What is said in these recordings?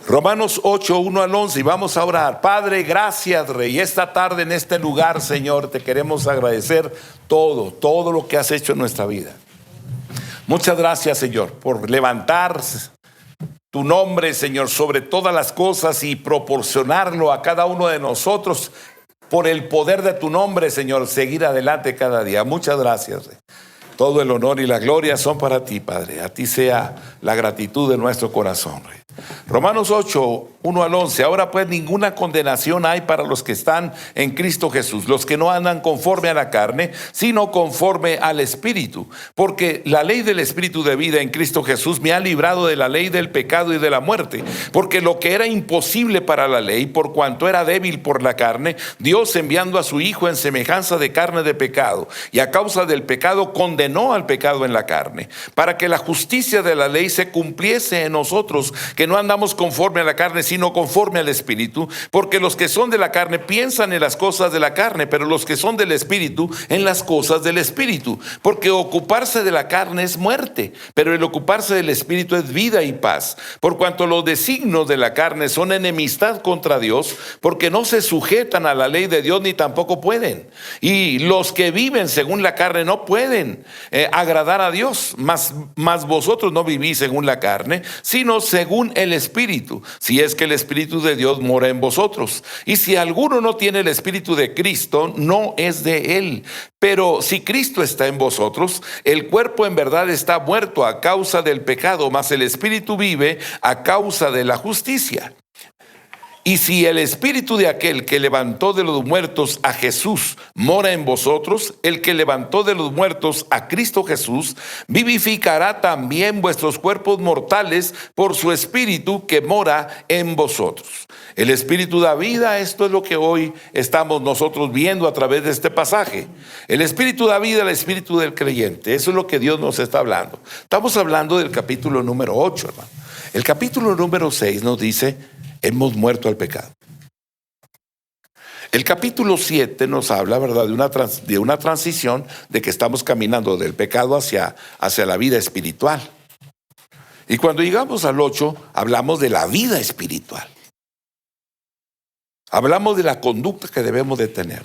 Romanos 8, 1 al 11, y vamos a orar. Padre, gracias, Rey. Esta tarde en este lugar, Señor, te queremos agradecer todo lo que has hecho en nuestra vida. Muchas gracias, Señor, por levantar tu nombre, Señor, sobre todas las cosas y proporcionarlo a cada uno de nosotros por el poder de tu nombre, Señor, seguir adelante cada día. Muchas gracias, Rey. Todo el honor y la gloria son para ti, Padre. A ti sea la gratitud de nuestro corazón, Rey. Romanos 8, 1 al 11. Ahora pues ninguna condenación hay para los que están en Cristo Jesús, los que no andan conforme a la carne, sino conforme al Espíritu. Porque la ley del Espíritu de vida en Cristo Jesús me ha librado de la ley del pecado y de la muerte. Porque lo que era imposible para la ley, por cuanto era débil por la carne, Dios enviando a su Hijo en semejanza de carne de pecado, y a causa del pecado condenó al pecado en la carne, para que la justicia de la ley se cumpliese en nosotros, que no andamos conforme a la carne, sino conforme al Espíritu. Porque los que son de la carne piensan en las cosas de la carne, pero los que son del Espíritu en las cosas del Espíritu. Porque ocuparse de la carne es muerte, pero el ocuparse del Espíritu es vida y paz. Por cuanto los designios de la carne son enemistad contra Dios, porque no se sujetan a la ley de Dios ni tampoco pueden. Y los que viven según la carne no pueden agradar a Dios, mas vosotros no vivís según la carne, sino según el Espíritu, si es que el Espíritu de Dios mora en vosotros. Y si alguno no tiene el Espíritu de Cristo, no es de él. Pero si Cristo está en vosotros, el cuerpo en verdad está muerto a causa del pecado, mas el Espíritu vive a causa de la justicia. Y si el Espíritu de aquel que levantó de los muertos a Jesús mora en vosotros, el que levantó de los muertos a Cristo Jesús vivificará también vuestros cuerpos mortales por su Espíritu que mora en vosotros. El Espíritu da vida. Esto es lo que hoy estamos nosotros viendo a través de este pasaje. El Espíritu da vida al espíritu del creyente. Eso es lo que Dios nos está hablando. Estamos hablando del capítulo número 8, hermano. El capítulo número 6 nos dice: hemos muerto al pecado. El capítulo 7 nos habla, ¿verdad?, de una transición, de que estamos caminando del pecado hacia la vida espiritual. Y cuando llegamos al 8, hablamos de la vida espiritual. Hablamos de la conducta que debemos de tener.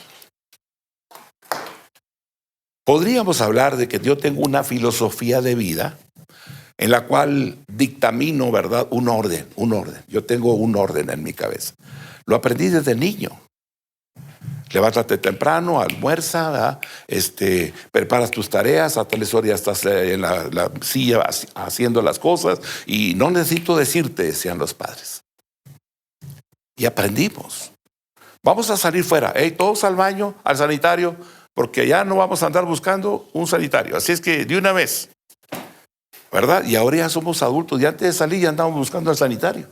Podríamos hablar de que yo tengo una filosofía de vida en la cual dictamino, ¿verdad?, un orden. Yo tengo un orden en mi cabeza. Lo aprendí desde niño. Levántate temprano, almuerza, ¿verdad? Preparas tus tareas, a tales horas ya estás en la silla haciendo las cosas, y no necesito decirte, decían los padres. Y aprendimos. Vamos a salir fuera, todos al baño, al sanitario, porque ya no vamos a andar buscando un sanitario. Así es que de una vez, ¿verdad? Y ahora ya somos adultos, y antes de salir ya andamos buscando al sanitario.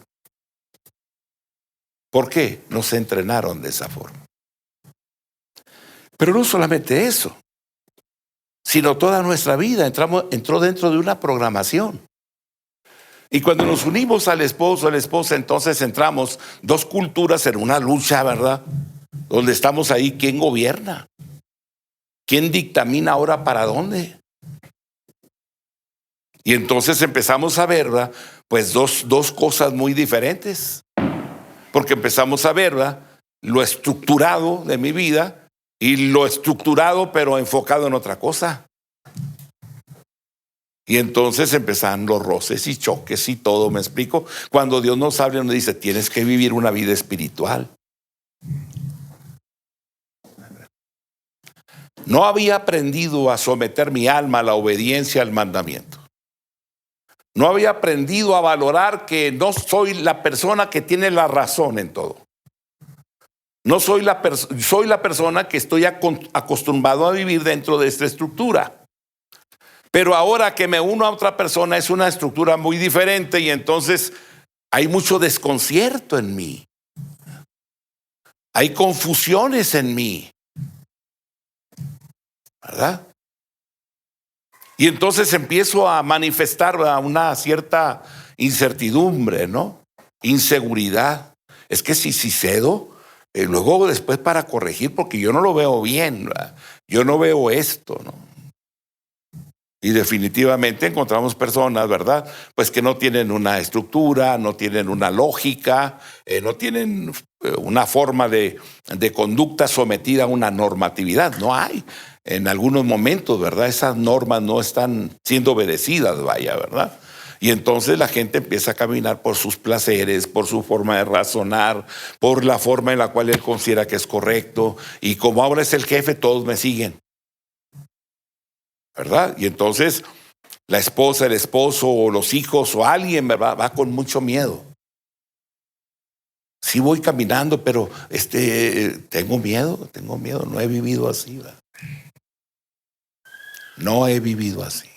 ¿Por qué? Nos entrenaron de esa forma. Pero no solamente eso, sino toda nuestra vida entró dentro de una programación. Y cuando nos unimos al esposo, a la esposa, entonces entramos dos culturas en una lucha, ¿verdad? Donde estamos ahí, ¿quién gobierna? ¿Quién dictamina ahora para dónde? Y entonces empezamos a ver, ¿verdad?, pues dos cosas muy diferentes. Porque empezamos a ver, ¿verdad?, lo estructurado de mi vida y lo estructurado pero enfocado en otra cosa. Y entonces empezaron los roces y choques y todo, ¿me explico? Cuando Dios nos habla y nos dice: tienes que vivir una vida espiritual. No había aprendido a someter mi alma a la obediencia al mandamiento. No había aprendido a valorar que no soy la persona que tiene la razón en todo. No soy soy la persona que estoy acostumbrado a vivir dentro de esta estructura. Pero ahora que me uno a otra persona es una estructura muy diferente, y entonces hay mucho desconcierto en mí. Hay confusiones en mí, ¿verdad? Y entonces empiezo a manifestar una cierta incertidumbre, ¿no? Inseguridad. Es que si cedo, luego después para corregir, porque yo no lo veo bien, ¿verdad? Yo no veo esto, ¿no? Y definitivamente encontramos personas, ¿verdad? Pues que no tienen una estructura, no tienen una lógica, no tienen una forma de conducta sometida a una normatividad. No hay. En algunos momentos, ¿verdad? Esas normas no están siendo obedecidas, vaya, ¿verdad? Y entonces la gente empieza a caminar por sus placeres, por su forma de razonar, por la forma en la cual él considera que es correcto. Y como ahora es el jefe, todos me siguen, ¿verdad? Y entonces la esposa, el esposo o los hijos o alguien, ¿verdad? Va con mucho miedo. Sí voy caminando, pero tengo miedo, no he vivido así, ¿verdad? No he vivido así.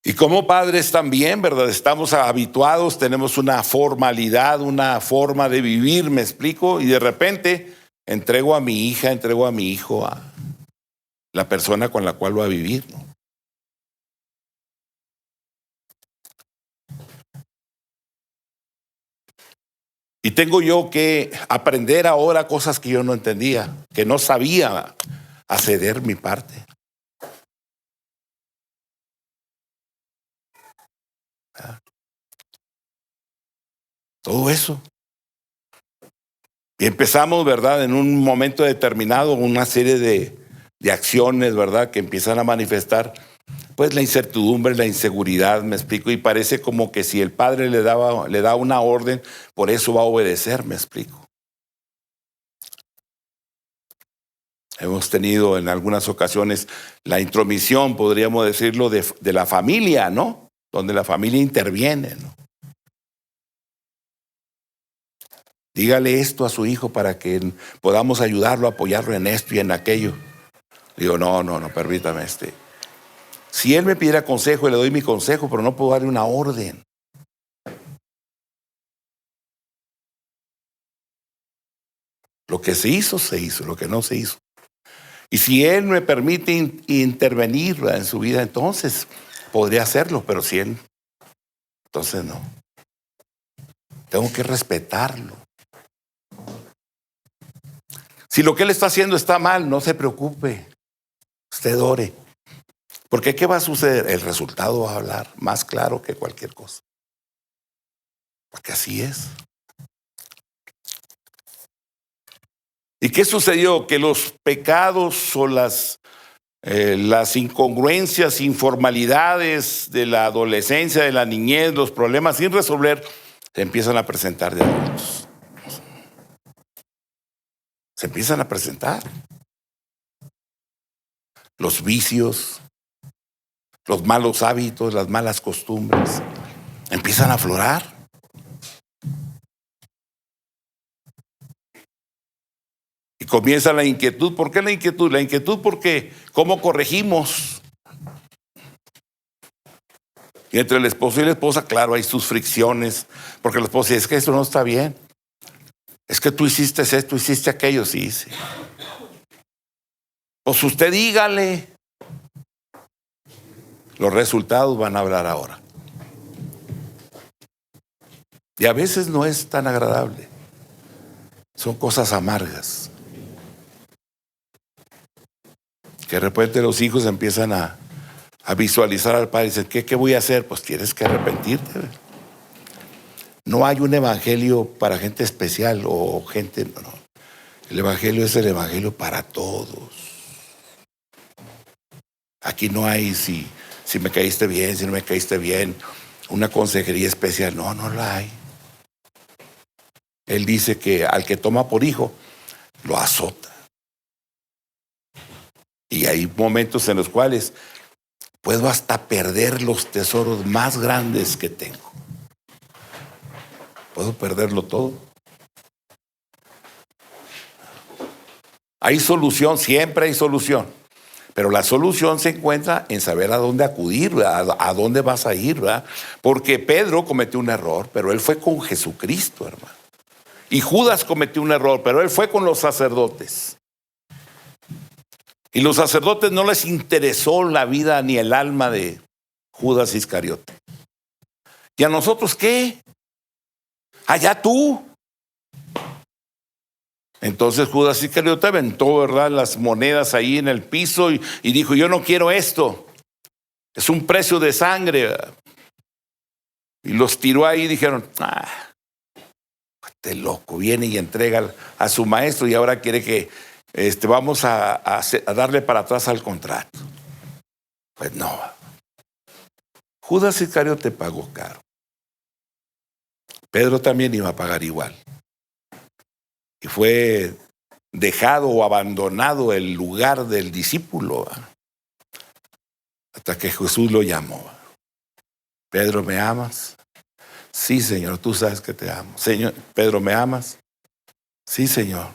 Y como padres también, ¿verdad? Estamos habituados, tenemos una formalidad, una forma de vivir, me explico, y de repente entrego a mi hija, entrego a mi hijo a la persona con la cual va a vivir, ¿no? Y tengo yo que aprender ahora cosas que yo no entendía, que no sabía acceder mi parte. Todo eso. Y empezamos, ¿verdad? En un momento determinado, una serie de acciones, ¿verdad? Que empiezan a manifestar, pues la incertidumbre, la inseguridad, me explico. Y parece como que si el padre le da una orden, por eso va a obedecer, me explico. Hemos tenido en algunas ocasiones la intromisión, podríamos decirlo, de la familia, ¿no? Donde la familia interviene, ¿no? Dígale esto a su hijo para que podamos ayudarlo, apoyarlo en esto y en aquello. Digo, no, permítame. Si él me pidiera consejo, le doy mi consejo, pero no puedo darle una orden. Lo que se hizo, lo que no se hizo. Y si él me permite intervenir, ¿verdad?, en su vida, entonces podría hacerlo, pero si él, entonces no. Tengo que respetarlo. Si lo que él está haciendo está mal, no se preocupe. Usted ore. Porque ¿qué va a suceder? El resultado va a hablar más claro que cualquier cosa. Porque así es. ¿Y qué sucedió? Que los pecados o las incongruencias, informalidades de la adolescencia, de la niñez, los problemas sin resolver, se empiezan a presentar de adultos. Se empiezan a presentar. Los vicios, los malos hábitos, las malas costumbres, empiezan a aflorar. Y comienza la inquietud. ¿Por qué la inquietud? La inquietud porque ¿cómo corregimos? Y entre el esposo y la esposa, claro, hay sus fricciones, porque la esposa dice, es que esto no está bien. Es que tú hiciste esto, hiciste aquello, sí. Pues usted dígale. Los resultados van a hablar ahora. Y a veces no es tan agradable. Son cosas amargas. Que de repente los hijos empiezan a visualizar al padre y dicen, ¿qué voy a hacer? Pues tienes que arrepentirte. No hay un evangelio para gente especial o gente, no. El evangelio es el evangelio para todos. Aquí no hay si me caíste bien, si no me caíste bien, una consejería especial. No la hay. Él dice que al que toma por hijo, lo azota. Y hay momentos en los cuales puedo hasta perder los tesoros más grandes que tengo. Puedo perderlo todo. Hay solución, siempre hay solución. Pero la solución se encuentra en saber a dónde acudir, a dónde vas a ir, ¿verdad? Porque Pedro cometió un error, pero él fue con Jesucristo, hermano. Y Judas cometió un error, pero él fue con los sacerdotes. Y los sacerdotes no les interesó la vida ni el alma de Judas Iscariote. ¿Y a nosotros qué? Allá tú. Entonces Judas Iscariote aventó, ¿verdad?, las monedas ahí en el piso y dijo, yo no quiero esto. Es un precio de sangre, ¿verdad? Y los tiró ahí y dijeron, este loco viene y entrega a su maestro y ahora quiere que vamos a darle para atrás al contrato. Pues no. Judas Iscariote pagó caro. Pedro también iba a pagar igual. Y fue dejado o abandonado el lugar del discípulo, ¿verdad?, hasta que Jesús lo llamó. Pedro, ¿me amas? Sí, Señor, tú sabes que te amo. Señor, Pedro, ¿me amas? Sí, Señor.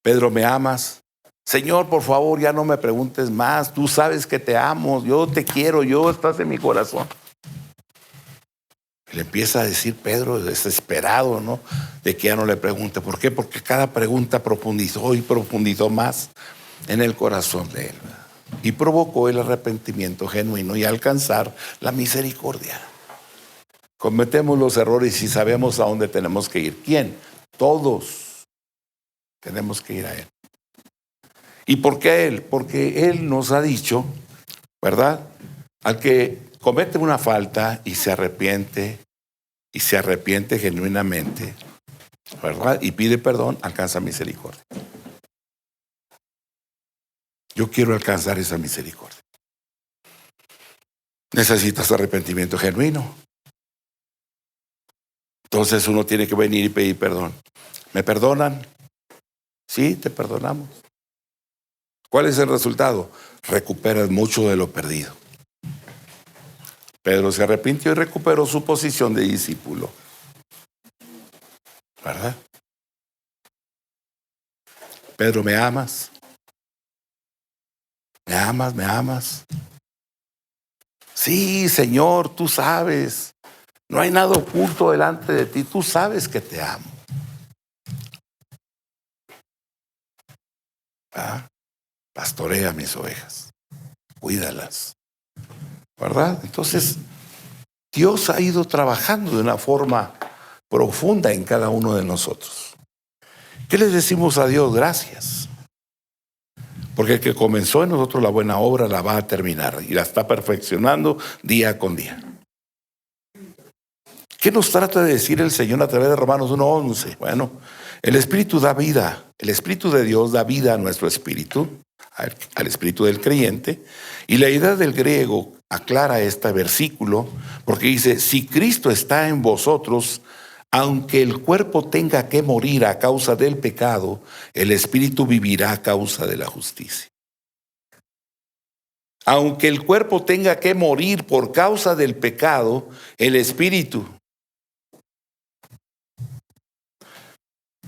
Pedro, ¿me amas? Señor, por favor, ya no me preguntes más. Tú sabes que te amo. Yo te quiero. Estás en mi corazón. Le empieza a decir Pedro, desesperado, ¿no?, de que ya no le pregunte. ¿Por qué? Porque cada pregunta profundizó y profundizó más en el corazón de él, ¿verdad?, y provocó el arrepentimiento genuino y alcanzar la misericordia. Cometemos los errores y sabemos a dónde tenemos que ir. ¿Quién? Todos tenemos que ir a Él. ¿Y por qué a Él? Porque Él nos ha dicho, ¿verdad?, al que comete una falta y se arrepiente genuinamente, ¿verdad?, y pide perdón, alcanza misericordia. Yo quiero alcanzar esa misericordia. Necesitas arrepentimiento genuino. Entonces uno tiene que venir y pedir perdón. ¿Me perdonan? Sí, te perdonamos. ¿Cuál es el resultado? Recuperas mucho de lo perdido. Pedro se arrepintió y recuperó su posición de discípulo, ¿verdad? Pedro, ¿me amas? ¿Me amas? ¿Me amas? Sí, Señor, tú sabes. No hay nada oculto delante de ti. Tú sabes que te amo. Pastorea mis ovejas. Cuídalas. ¿Verdad? Entonces, Dios ha ido trabajando de una forma profunda en cada uno de nosotros. ¿Qué le decimos a Dios? Gracias. Porque el que comenzó en nosotros la buena obra la va a terminar y la está perfeccionando día con día. ¿Qué nos trata de decir el Señor a través de Romanos 1:11? Bueno, el Espíritu da vida. El Espíritu de Dios da vida a nuestro espíritu, al espíritu del creyente. Y la idea del griego aclara este versículo porque dice, si Cristo está en vosotros, aunque el cuerpo tenga que morir a causa del pecado, el espíritu vivirá a causa de la justicia. Aunque el cuerpo tenga que morir por causa del pecado, el espíritu.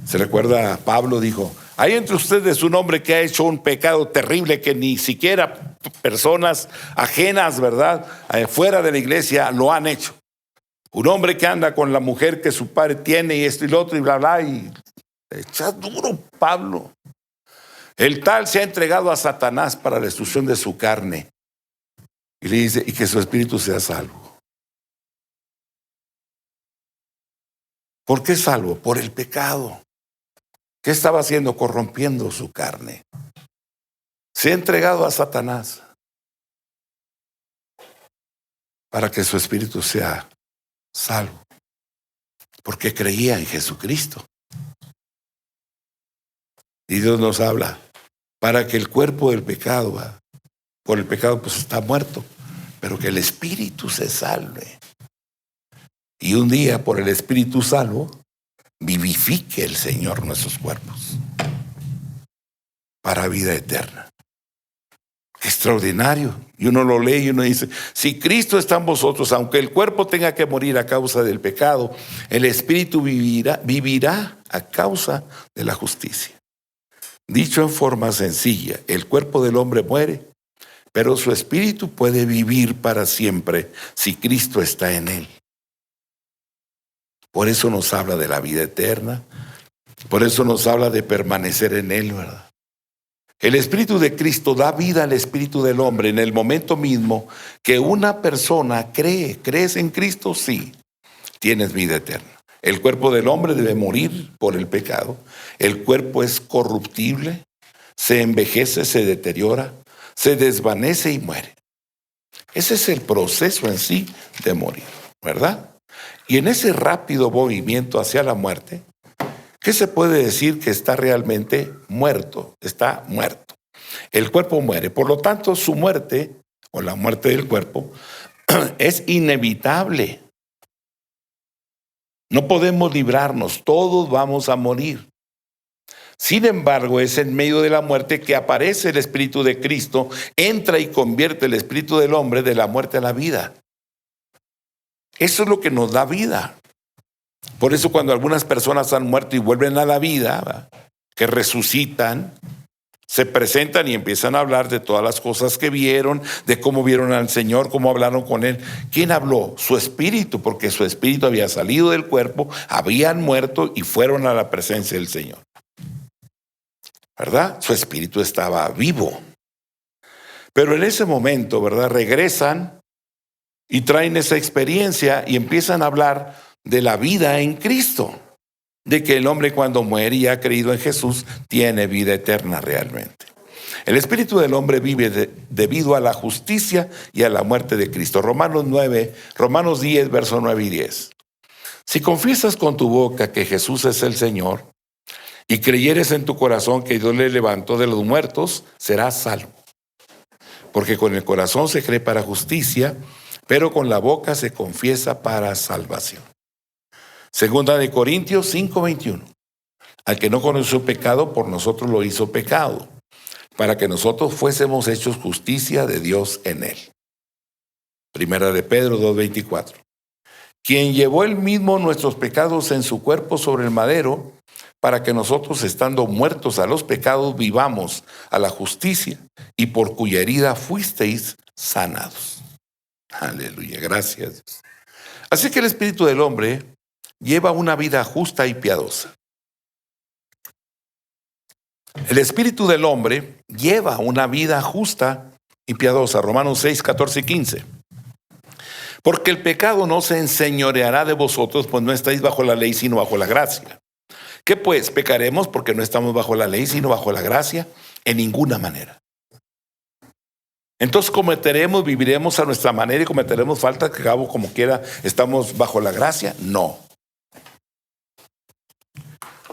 Se recuerda, Pablo dijo, hay entre ustedes un hombre que ha hecho un pecado terrible que ni siquiera personas ajenas, ¿verdad?, fuera de la iglesia lo han hecho. Un hombre que anda con la mujer que su padre tiene y esto y lo otro y bla, bla, y echa duro Pablo. El tal se ha entregado a Satanás para la destrucción de su carne. Y le dice, y que su espíritu sea salvo. ¿Por qué salvo? Por el pecado. ¿Qué estaba haciendo? Corrompiendo su carne. Se ha entregado a Satanás para que su espíritu sea salvo. Porque creía en Jesucristo. Y Dios nos habla para que el cuerpo del pecado, por el pecado pues está muerto, pero que el espíritu se salve. Y un día por el espíritu salvo, vivifique el Señor nuestros cuerpos para vida eterna. Extraordinario. Y uno lo lee y uno dice, si Cristo está en vosotros, aunque el cuerpo tenga que morir a causa del pecado, el espíritu vivirá a causa de la justicia. Dicho en forma sencilla, el cuerpo del hombre muere, pero su espíritu puede vivir para siempre si Cristo está en él. Por eso nos habla de la vida eterna, por eso nos habla de permanecer en él, ¿verdad? El Espíritu de Cristo da vida al espíritu del hombre en el momento mismo que una persona cree. ¿Crees en Cristo? Sí, tienes vida eterna. El cuerpo del hombre debe morir por el pecado. El cuerpo es corruptible, se envejece, se deteriora, se desvanece y muere. Ese es el proceso en sí de morir, ¿verdad? Y en ese rápido movimiento hacia la muerte, ¿qué se puede decir que está realmente muerto? Está muerto. El cuerpo muere. Por lo tanto, su muerte, o la muerte del cuerpo, es inevitable. No podemos librarnos, todos vamos a morir. Sin embargo, es en medio de la muerte que aparece el Espíritu de Cristo, entra y convierte el espíritu del hombre de la muerte a la vida. Eso es lo que nos da vida. Por eso cuando algunas personas han muerto y vuelven a la vida, ¿verdad?, que resucitan, se presentan y empiezan a hablar de todas las cosas que vieron, de cómo vieron al Señor, cómo hablaron con Él. ¿Quién habló? Su espíritu, porque su espíritu había salido del cuerpo, habían muerto y fueron a la presencia del Señor. ¿Verdad? Su espíritu estaba vivo. Pero en ese momento, ¿verdad?, regresan y traen esa experiencia y empiezan a hablar de la vida en Cristo, de que el hombre cuando muere y ha creído en Jesús tiene vida eterna realmente. El espíritu del hombre vive debido a la justicia y a la muerte de Cristo. Romanos 10, versos 9 y 10. Si confiesas con tu boca que Jesús es el Señor y creyeres en tu corazón que Dios le levantó de los muertos, serás salvo. Porque con el corazón se cree para justicia, pero con la boca se confiesa para salvación. Segunda de Corintios 5:21. Al que no conoció pecado, por nosotros lo hizo pecado, para que nosotros fuésemos hechos justicia de Dios en él. Primera de Pedro 2:24. Quien llevó él mismo nuestros pecados en su cuerpo sobre el madero, para que nosotros, estando muertos a los pecados, vivamos a la justicia, y por cuya herida fuisteis sanados. Aleluya, gracias. Así que el espíritu del hombre lleva una vida justa y piadosa. El espíritu del hombre lleva una vida justa y piadosa. Romanos 6, 14 y 15. Porque el pecado no se enseñoreará de vosotros, pues no estáis bajo la ley, sino bajo la gracia. ¿Qué pues? ¿Pecaremos porque no estamos bajo la ley, sino bajo la gracia? En ninguna manera. Entonces viviremos a nuestra manera y cometeremos faltas que cabo como quiera estamos bajo la gracia. No.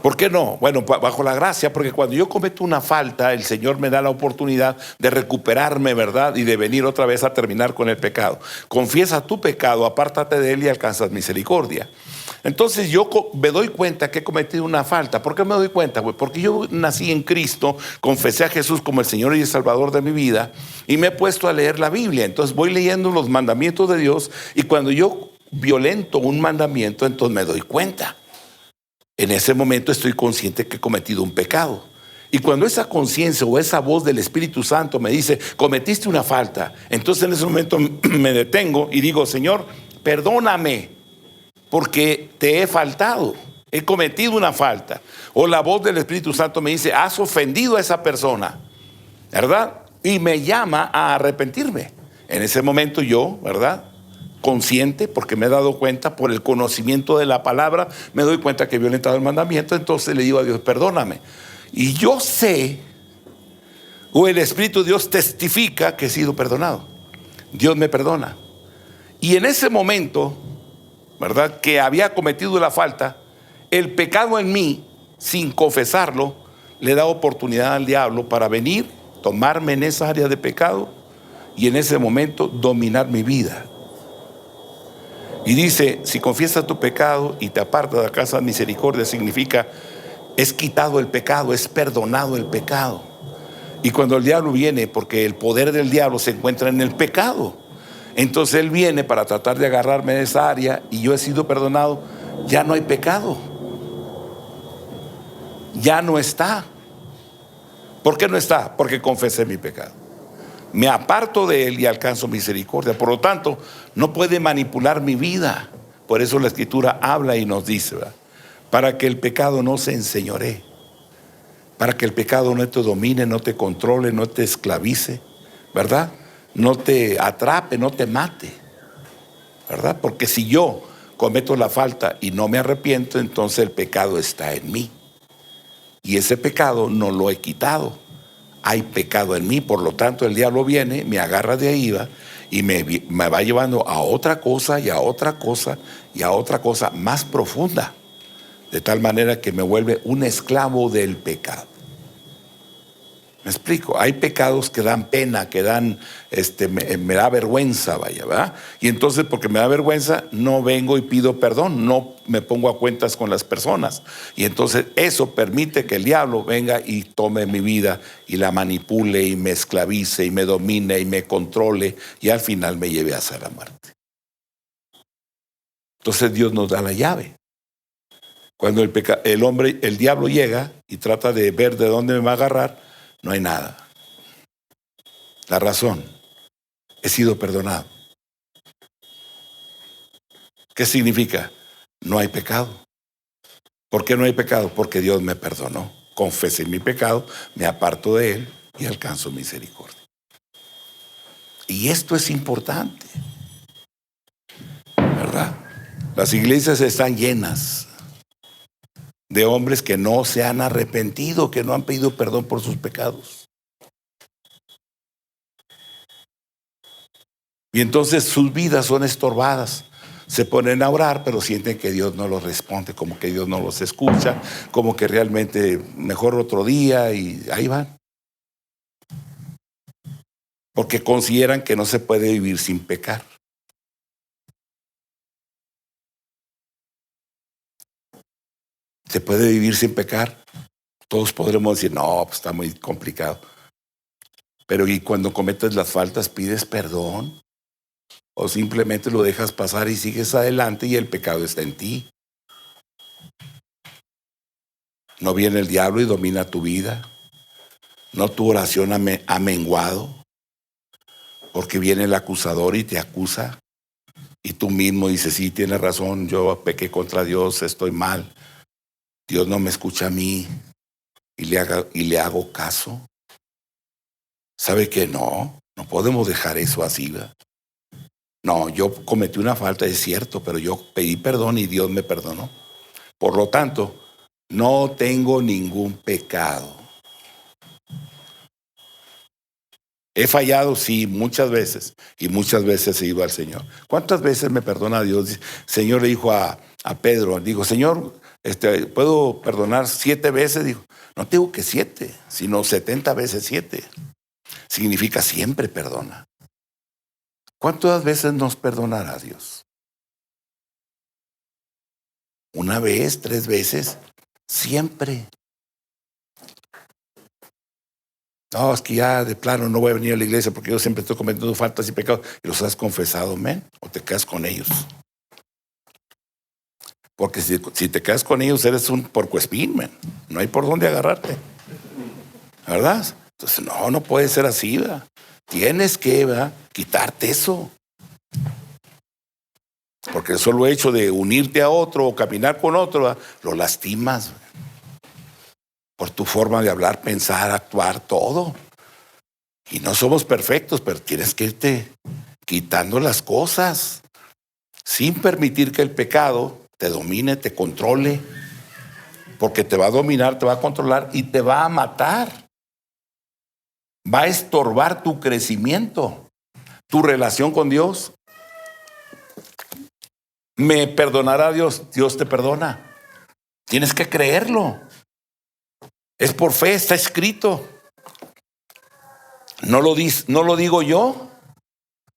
¿Por qué no? Bueno, bajo la gracia, porque cuando yo cometo una falta, el Señor me da la oportunidad de recuperarme, ¿verdad? Y de venir otra vez a terminar con el pecado. Confiesa tu pecado, apártate de él y alcanzas misericordia. Entonces yo me doy cuenta que he cometido una falta. ¿Por qué me doy cuenta? Pues porque yo nací en Cristo, confesé a Jesús como el Señor y el Salvador de mi vida y me he puesto a leer la Biblia. Entonces voy leyendo los mandamientos de Dios y cuando yo violento un mandamiento, entonces me doy cuenta. En ese momento estoy consciente que he cometido un pecado. Y cuando esa conciencia o esa voz del Espíritu Santo me dice, cometiste una falta, entonces en ese momento me detengo y digo, Señor, perdóname, porque te he faltado, he cometido una falta. O la voz del Espíritu Santo me dice, has ofendido a esa persona, ¿verdad? Y me llama a arrepentirme. En ese momento yo, ¿verdad?, consciente, porque me he dado cuenta por el conocimiento de la palabra, me doy cuenta que he violentado el mandamiento, entonces le digo a Dios, perdóname. Y yo sé, o el Espíritu de Dios testifica que he sido perdonado. Dios me perdona. Y en ese momento, ¿verdad?, que había cometido la falta, el pecado en mí, sin confesarlo, le da oportunidad al diablo para venir, tomarme en esa área de pecado y en ese momento dominar mi vida. Y dice, si confiesas tu pecado y te apartas de la casa de misericordia, significa, es quitado el pecado, es perdonado el pecado. Y cuando el diablo viene, porque el poder del diablo se encuentra en el pecado, entonces él viene para tratar de agarrarme de esa área y yo he sido perdonado, ya no hay pecado. Ya no está. ¿Por qué no está? Porque confesé mi pecado. Me aparto de él y alcanzo misericordia. Por lo tanto, no puede manipular mi vida. Por eso la Escritura habla y nos dice, ¿verdad?, para que el pecado no se enseñoree, para que el pecado no te domine, no te controle, no te esclavice, ¿verdad?, no te atrape, no te mate, ¿verdad? Porque si yo cometo la falta y no me arrepiento, entonces el pecado está en mí. Y ese pecado no lo he quitado. Hay pecado en mí, por lo tanto el diablo viene, me agarra de ahí y me va llevando a otra cosa y a otra cosa y a otra cosa más profunda. De tal manera que me vuelve un esclavo del pecado. ¿Me explico? Hay pecados que dan pena, que dan, me da vergüenza, vaya, ¿verdad? Y entonces, porque me da vergüenza, no vengo y pido perdón, no me pongo a cuentas con las personas. Y entonces eso permite que el diablo venga y tome mi vida y la manipule y me esclavice y me domine y me controle y al final me lleve hacia la muerte. Entonces Dios nos da la llave. Cuando el diablo llega y trata de ver de dónde me va a agarrar, no hay nada. La razón, he sido perdonado. ¿Qué significa? No hay pecado. ¿Por qué no hay pecado? Porque Dios me perdonó. Confesé mi pecado, me aparto de él y alcanzo misericordia. Y esto es importante, ¿verdad? Las iglesias están llenas de hombres que no se han arrepentido, que no han pedido perdón por sus pecados. Y entonces sus vidas son estorbadas. Se ponen a orar, pero sienten que Dios no los responde, como que Dios no los escucha, como que realmente mejor otro día y ahí van. Porque consideran que no se puede vivir sin pecar. ¿Se puede vivir sin pecar? Todos podremos decir, no, pues está muy complicado. Pero ¿y cuando cometes las faltas pides perdón? ¿O simplemente lo dejas pasar y sigues adelante y el pecado está en ti? No viene el diablo y domina tu vida. No, tu oración ha menguado. Porque viene el acusador y te acusa. Y tú mismo dices, sí, tienes razón, yo pequé contra Dios, estoy mal. Dios no me escucha a mí y le hago caso. ¿Sabe que no? No podemos dejar eso así, ¿verdad? No, yo cometí una falta, es cierto, pero yo pedí perdón y Dios me perdonó. Por lo tanto, no tengo ningún pecado. He fallado, sí, muchas veces. Y muchas veces he ido al Señor. ¿Cuántas veces me perdona Dios? El Señor le dijo a Pedro, dijo, Señor, ¿puedo perdonar 7 veces? Dijo, no tengo que 7, sino 70 veces 7. Significa siempre perdona. ¿Cuántas veces nos perdonará Dios? ¿1 vez, 3 veces? Siempre. No, es que ya de plano no voy a venir a la iglesia porque yo siempre estoy cometiendo faltas y pecados. Y los has confesado, men, o te quedas con ellos. Porque si te quedas con ellos eres un porcoespín, men. No hay por dónde agarrarte. ¿Verdad? Entonces, no puede ser así, ¿verdad? Tienes que, ¿verdad?, quitarte eso. Porque el solo hecho de unirte a otro o caminar con otro, ¿verdad?, lo lastimas, ¿verdad?, por tu forma de hablar, pensar, actuar, todo. Y no somos perfectos, pero tienes que irte quitando las cosas sin permitir que el pecado te domine, te controle, porque te va a dominar, te va a controlar y te va a matar. Va a estorbar tu crecimiento, tu relación con Dios. ¿Me perdonará Dios? Dios te perdona. Tienes que creerlo. Es por fe, está escrito. No lo digo yo,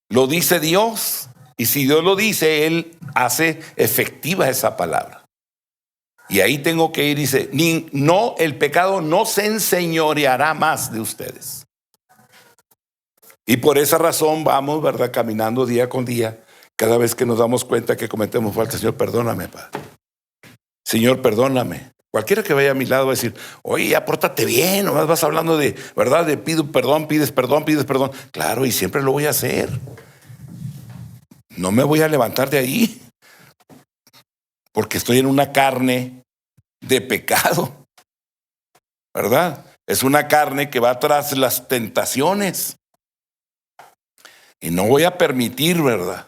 lo dice Dios. Y si Dios lo dice, Él hace efectiva esa palabra. Y ahí tengo que ir y dice, no, el pecado no se enseñoreará más de ustedes. Y por esa razón vamos, ¿verdad?, caminando día con día. Cada vez que nos damos cuenta que cometemos falta, Señor, perdóname, Padre. Señor, perdóname. Cualquiera que vaya a mi lado va a decir, oye, ya pórtate bien, nomás vas hablando de, ¿verdad?, de pido perdón, pides perdón, pides perdón. Claro, y siempre lo voy a hacer. No me voy a levantar de ahí, porque estoy en una carne de pecado, ¿verdad? Es una carne que va tras las tentaciones. Y no voy a permitir, ¿verdad?,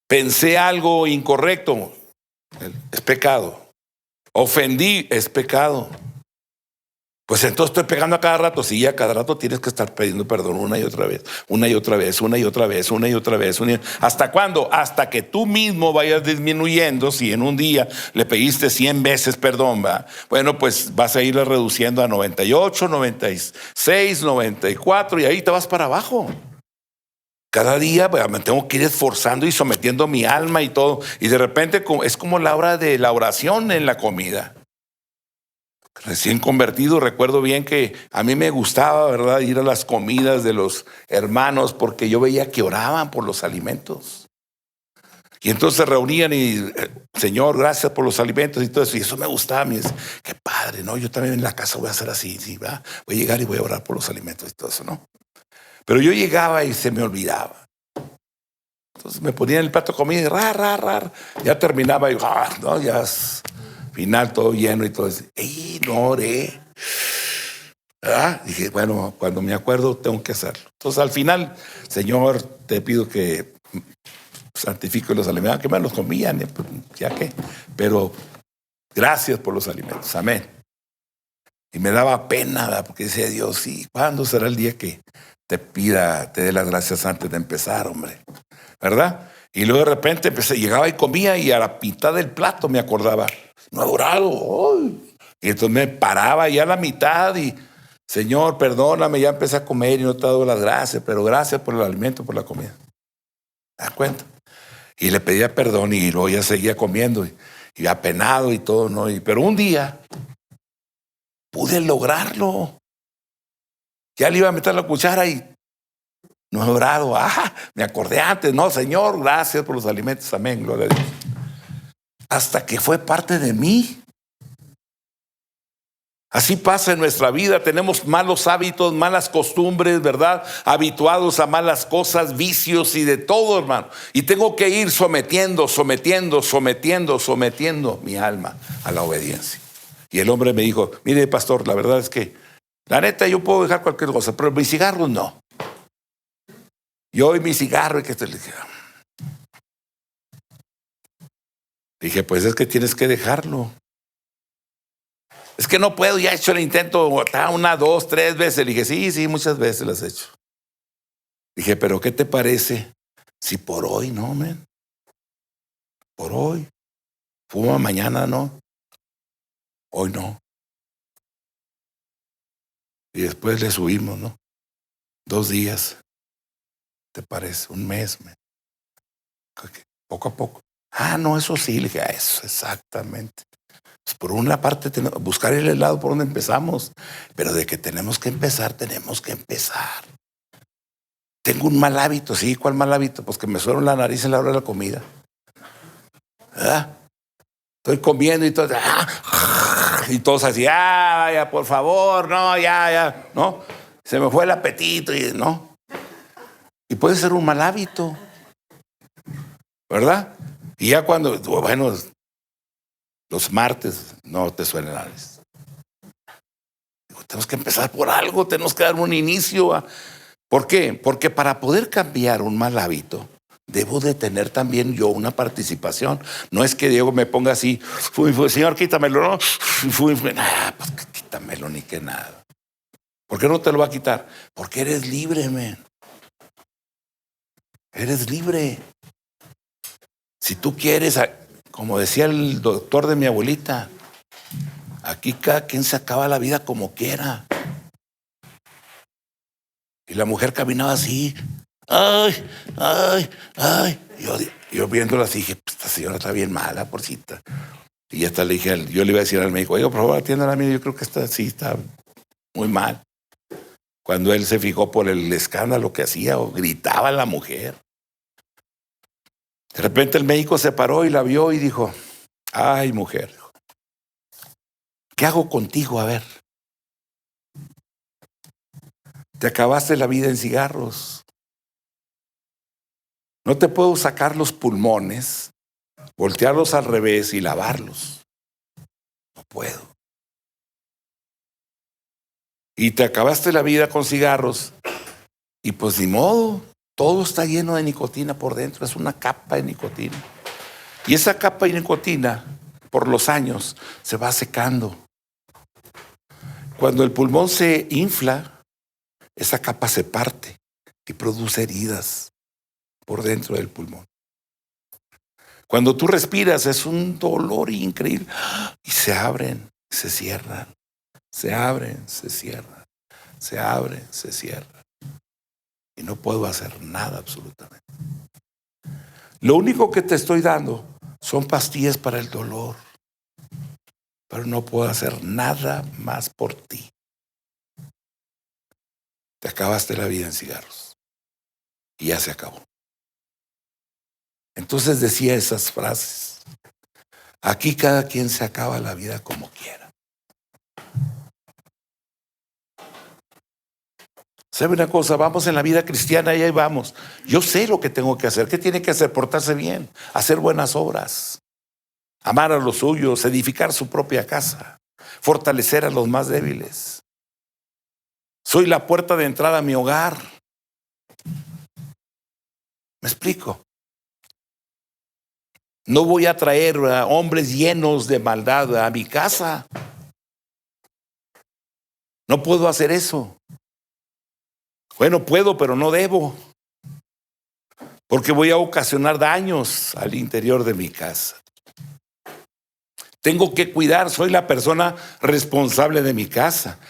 Pensé algo incorrecto, es pecado. Ofendí, es pecado. Pues entonces estoy pegando a cada rato. Sí, a cada rato tienes que estar pidiendo perdón una y otra vez, una y otra vez, una y otra vez, una y otra vez. ¿Hasta cuándo? Hasta que tú mismo vayas disminuyendo. Si en un día le pediste 100 veces perdón, ¿va? Bueno, pues vas a irle reduciendo a 98, 96, 94 y ahí te vas para abajo. Cada día me tengo que ir esforzando y sometiendo mi alma y todo. Y de repente es como la hora de la oración en la comida. Recién convertido, recuerdo bien que a mí me gustaba, ¿verdad?, ir a las comidas de los hermanos porque yo veía que oraban por los alimentos. Y entonces se reunían y, Señor, gracias por los alimentos y todo eso. Y eso me gustaba. Me dice, qué padre, ¿no? Yo también en la casa voy a hacer así, ¿sí, va? Voy a llegar y voy a orar por los alimentos y todo eso, ¿no? Pero yo llegaba y se me olvidaba. Entonces me ponía en el plato de comida y ya terminaba y no, ya final todo lleno y todo eso. ¡Ey, no oré! Dije, bueno, cuando me acuerdo tengo que hacerlo. Entonces al final, Señor, te pido que santifique los alimentos, que me los comían, ya que, pero gracias por los alimentos, amén. Y me daba pena, ¿verdad? Porque decía Dios, ¿y cuándo será el día que te dé las gracias antes de empezar, hombre? ¿Verdad? Y luego de repente llegaba y comía y a la mitad del plato me acordaba, no he orado. Y entonces me paraba ya a la mitad y, Señor, perdóname, ya empecé a comer y no te he dado las gracias, pero gracias por el alimento, por la comida. ¿Te das cuenta? Y le pedía perdón y luego ya seguía comiendo y apenado y todo, ¿no? Pero un día pude lograrlo. Ya le iba a meter la cuchara y no he orado. Me acordé antes. No, Señor, gracias por los alimentos. Amén, gloria a Dios. Hasta que fue parte de mí. Así pasa en nuestra vida. Tenemos malos hábitos, malas costumbres, ¿verdad? Habituados a malas cosas, vicios y de todo, hermano. Y tengo que ir sometiendo mi alma a la obediencia. Y el hombre me dijo, mire, pastor, la verdad es que, la neta, yo puedo dejar cualquier cosa, pero mis cigarros no. Yo y mi cigarro, y que le dije, pues es que tienes que dejarlo. Es que no puedo, ya he hecho el intento una, dos, tres veces. Le dije, sí, muchas veces las he hecho. Dije, pero ¿qué te parece si por hoy no, men? Por hoy. Fuma mañana, no. Hoy no. Y después le subimos, ¿no? 2 días. ¿Te parece? Un mes, men. Poco a poco. No, eso sí. Le dije, eso, exactamente. Pues por una parte, buscar el lado por donde empezamos. Pero de que tenemos que empezar, tenemos que empezar. Tengo un mal hábito, sí, ¿cuál mal hábito? Pues que me sueno la nariz en la hora de la comida. ¿Verdad? Estoy comiendo y todo, y todos así, ya, por favor, no, ya, ¿no? Se me fue el apetito, y no. Y puede ser un mal hábito, ¿verdad? Y ya cuando, bueno, los martes no te suena la nariz. Tenemos que empezar por algo, tenemos que dar un inicio. ¿Por qué? Porque para poder cambiar un mal hábito, debo de tener también yo una participación. No es que Diego me ponga así, Señor, quítamelo, ¿no? Pues quítamelo ni que nada. ¿Por qué no te lo va a quitar? Porque eres libre, men. Eres libre. Si tú quieres, como decía el doctor de mi abuelita, aquí cada quien se acaba la vida como quiera. Y la mujer caminaba así. Ay. Yo viéndola así, dije, pues esta señora está bien mala, porcita. Y hasta le dije, yo le iba a decir al médico, oiga, por favor, atiéndala a mí, yo creo que está muy mal. Cuando él se fijó por el escándalo que hacía, o gritaba la mujer. De repente el médico se paró y la vio y dijo, ay, mujer, ¿qué hago contigo? A ver. Te acabaste la vida en cigarros. No te puedo sacar los pulmones, voltearlos al revés y lavarlos. No puedo. Y te acabaste la vida con cigarros y pues ni modo. Todo está lleno de nicotina por dentro, es una capa de nicotina. Y esa capa de nicotina, por los años, se va secando. Cuando el pulmón se infla, esa capa se parte y produce heridas por dentro del pulmón. Cuando tú respiras es un dolor increíble y se abren, se cierran, se abren, se cierran, se abren, se cierran. Y no puedo hacer nada absolutamente. Lo único que te estoy dando son pastillas para el dolor, pero no puedo hacer nada más por ti. Te acabaste la vida en cigarros y ya se acabó. Entonces decía esas frases. Aquí cada quien se acaba la vida como quiera. ¿Sabe una cosa? Vamos en la vida cristiana y ahí vamos. Yo sé lo que tengo que hacer. ¿Qué tiene que hacer? Portarse bien, hacer buenas obras, amar a los suyos, edificar su propia casa, fortalecer a los más débiles. Soy la puerta de entrada a mi hogar. ¿Me explico? No voy a traer a hombres llenos de maldad a mi casa. No puedo hacer eso. Bueno, puedo, pero no debo. Porque voy a ocasionar daños al interior de mi casa. Tengo que cuidar, soy la persona responsable de mi casa.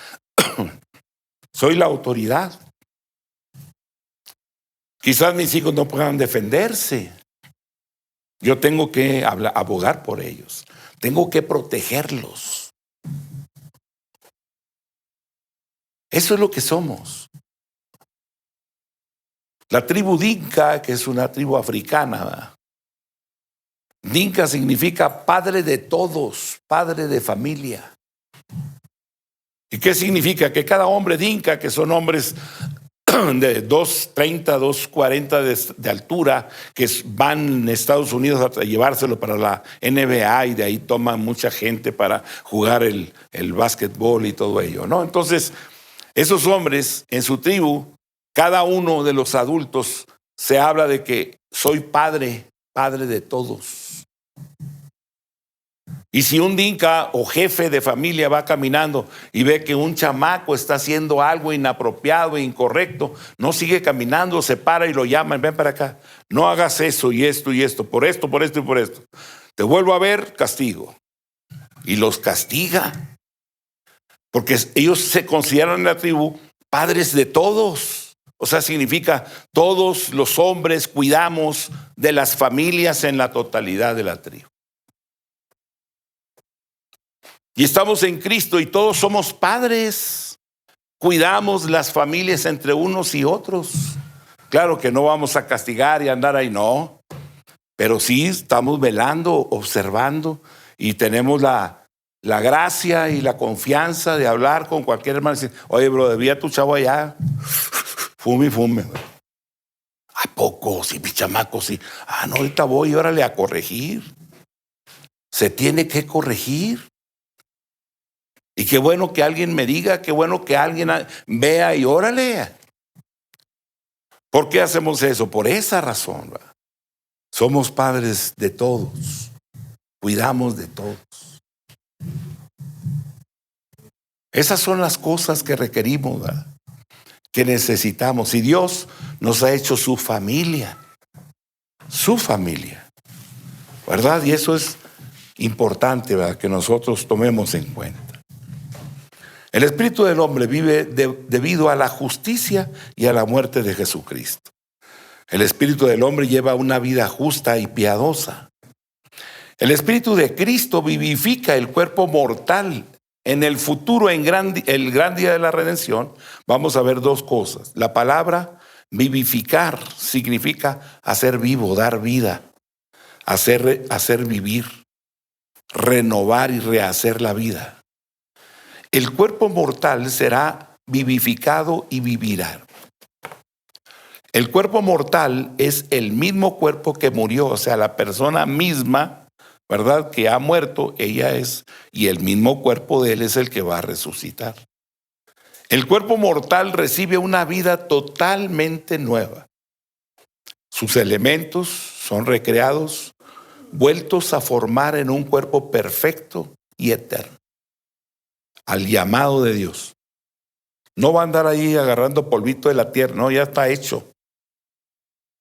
Soy la autoridad. Quizás mis hijos no puedan defenderse. Yo tengo que abogar por ellos. Tengo que protegerlos. Eso es lo que somos. La tribu Dinka, que es una tribu africana, ¿verdad? Dinka significa padre de todos, padre de familia. ¿Y qué significa? Que cada hombre Dinka, que son hombres de 2.30, 2.40 de altura, que van a Estados Unidos a llevárselo para la NBA y de ahí toman mucha gente para jugar el básquetbol y todo ello, ¿no? Entonces, esos hombres en su tribu, cada uno de los adultos se habla de que soy padre de todos. Y si un dinka o jefe de familia va caminando y ve que un chamaco está haciendo algo inapropiado e incorrecto, no sigue caminando, se para y lo llaman, ven para acá, no hagas eso y esto, por esto y por esto. Te vuelvo a ver, castigo. Y los castiga, porque ellos se consideran en la tribu padres de todos. O sea, significa todos los hombres cuidamos de las familias en la totalidad de la tribu. Y estamos en Cristo y todos somos padres. Cuidamos las familias entre unos y otros. Claro que no vamos a castigar y andar ahí, no. Pero sí estamos velando, observando y tenemos la gracia y la confianza de hablar con cualquier hermano y decir, oye, bro, debía tu chavo allá. Fume. ¿A poco? Sí, mi chamaco, sí. No, ahorita voy, órale a corregir. Se tiene que corregir. Y qué bueno que alguien me diga, qué bueno que alguien vea y órale. ¿Por qué hacemos eso? Por esa razón, ¿verdad? Somos padres de todos. Cuidamos de todos. Esas son las cosas que requerimos, ¿verdad? Que necesitamos. Y Dios nos ha hecho su familia, ¿verdad? Y eso es importante, ¿verdad? Que nosotros tomemos en cuenta. El espíritu del hombre vive debido a la justicia y a la muerte de Jesucristo. El espíritu del hombre lleva una vida justa y piadosa. El espíritu de Cristo vivifica el cuerpo mortal. En el futuro, el gran día de la redención, vamos a ver dos cosas. La palabra vivificar significa hacer vivo, dar vida, hacer vivir, renovar y rehacer la vida. El cuerpo mortal será vivificado y vivirá. El cuerpo mortal es el mismo cuerpo que murió, o sea, la persona misma, ¿verdad?, que ha muerto, ella es, y el mismo cuerpo de él es el que va a resucitar. El cuerpo mortal recibe una vida totalmente nueva. Sus elementos son recreados, vueltos a formar en un cuerpo perfecto y eterno, al llamado de Dios. No va a andar ahí agarrando polvito de la tierra, no, ya está hecho,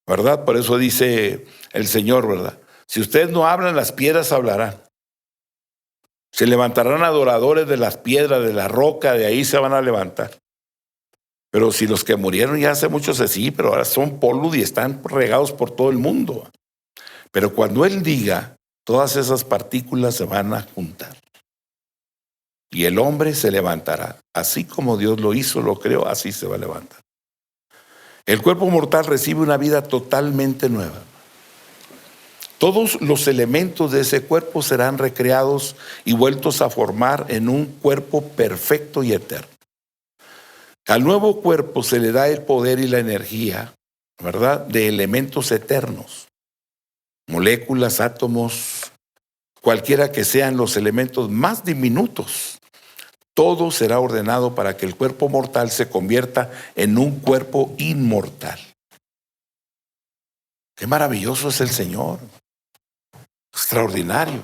¿verdad? Por eso dice el Señor, ¿verdad? Si ustedes no hablan, las piedras hablarán. Se levantarán adoradores de las piedras, de la roca, de ahí se van a levantar. Pero si los que murieron ya hace mucho sí, pero ahora son polvo y están regados por todo el mundo. Pero cuando Él diga, todas esas partículas se van a juntar. Y el hombre se levantará. Así como Dios lo hizo, lo creó, así se va a levantar. El cuerpo mortal recibe una vida totalmente nueva. Todos los elementos de ese cuerpo serán recreados y vueltos a formar en un cuerpo perfecto y eterno. Al nuevo cuerpo se le da el poder y la energía, ¿verdad?, de elementos eternos, moléculas, átomos, cualquiera que sean los elementos más diminutos. Todo será ordenado para que el cuerpo mortal se convierta en un cuerpo inmortal. Qué maravilloso es el Señor. Extraordinario.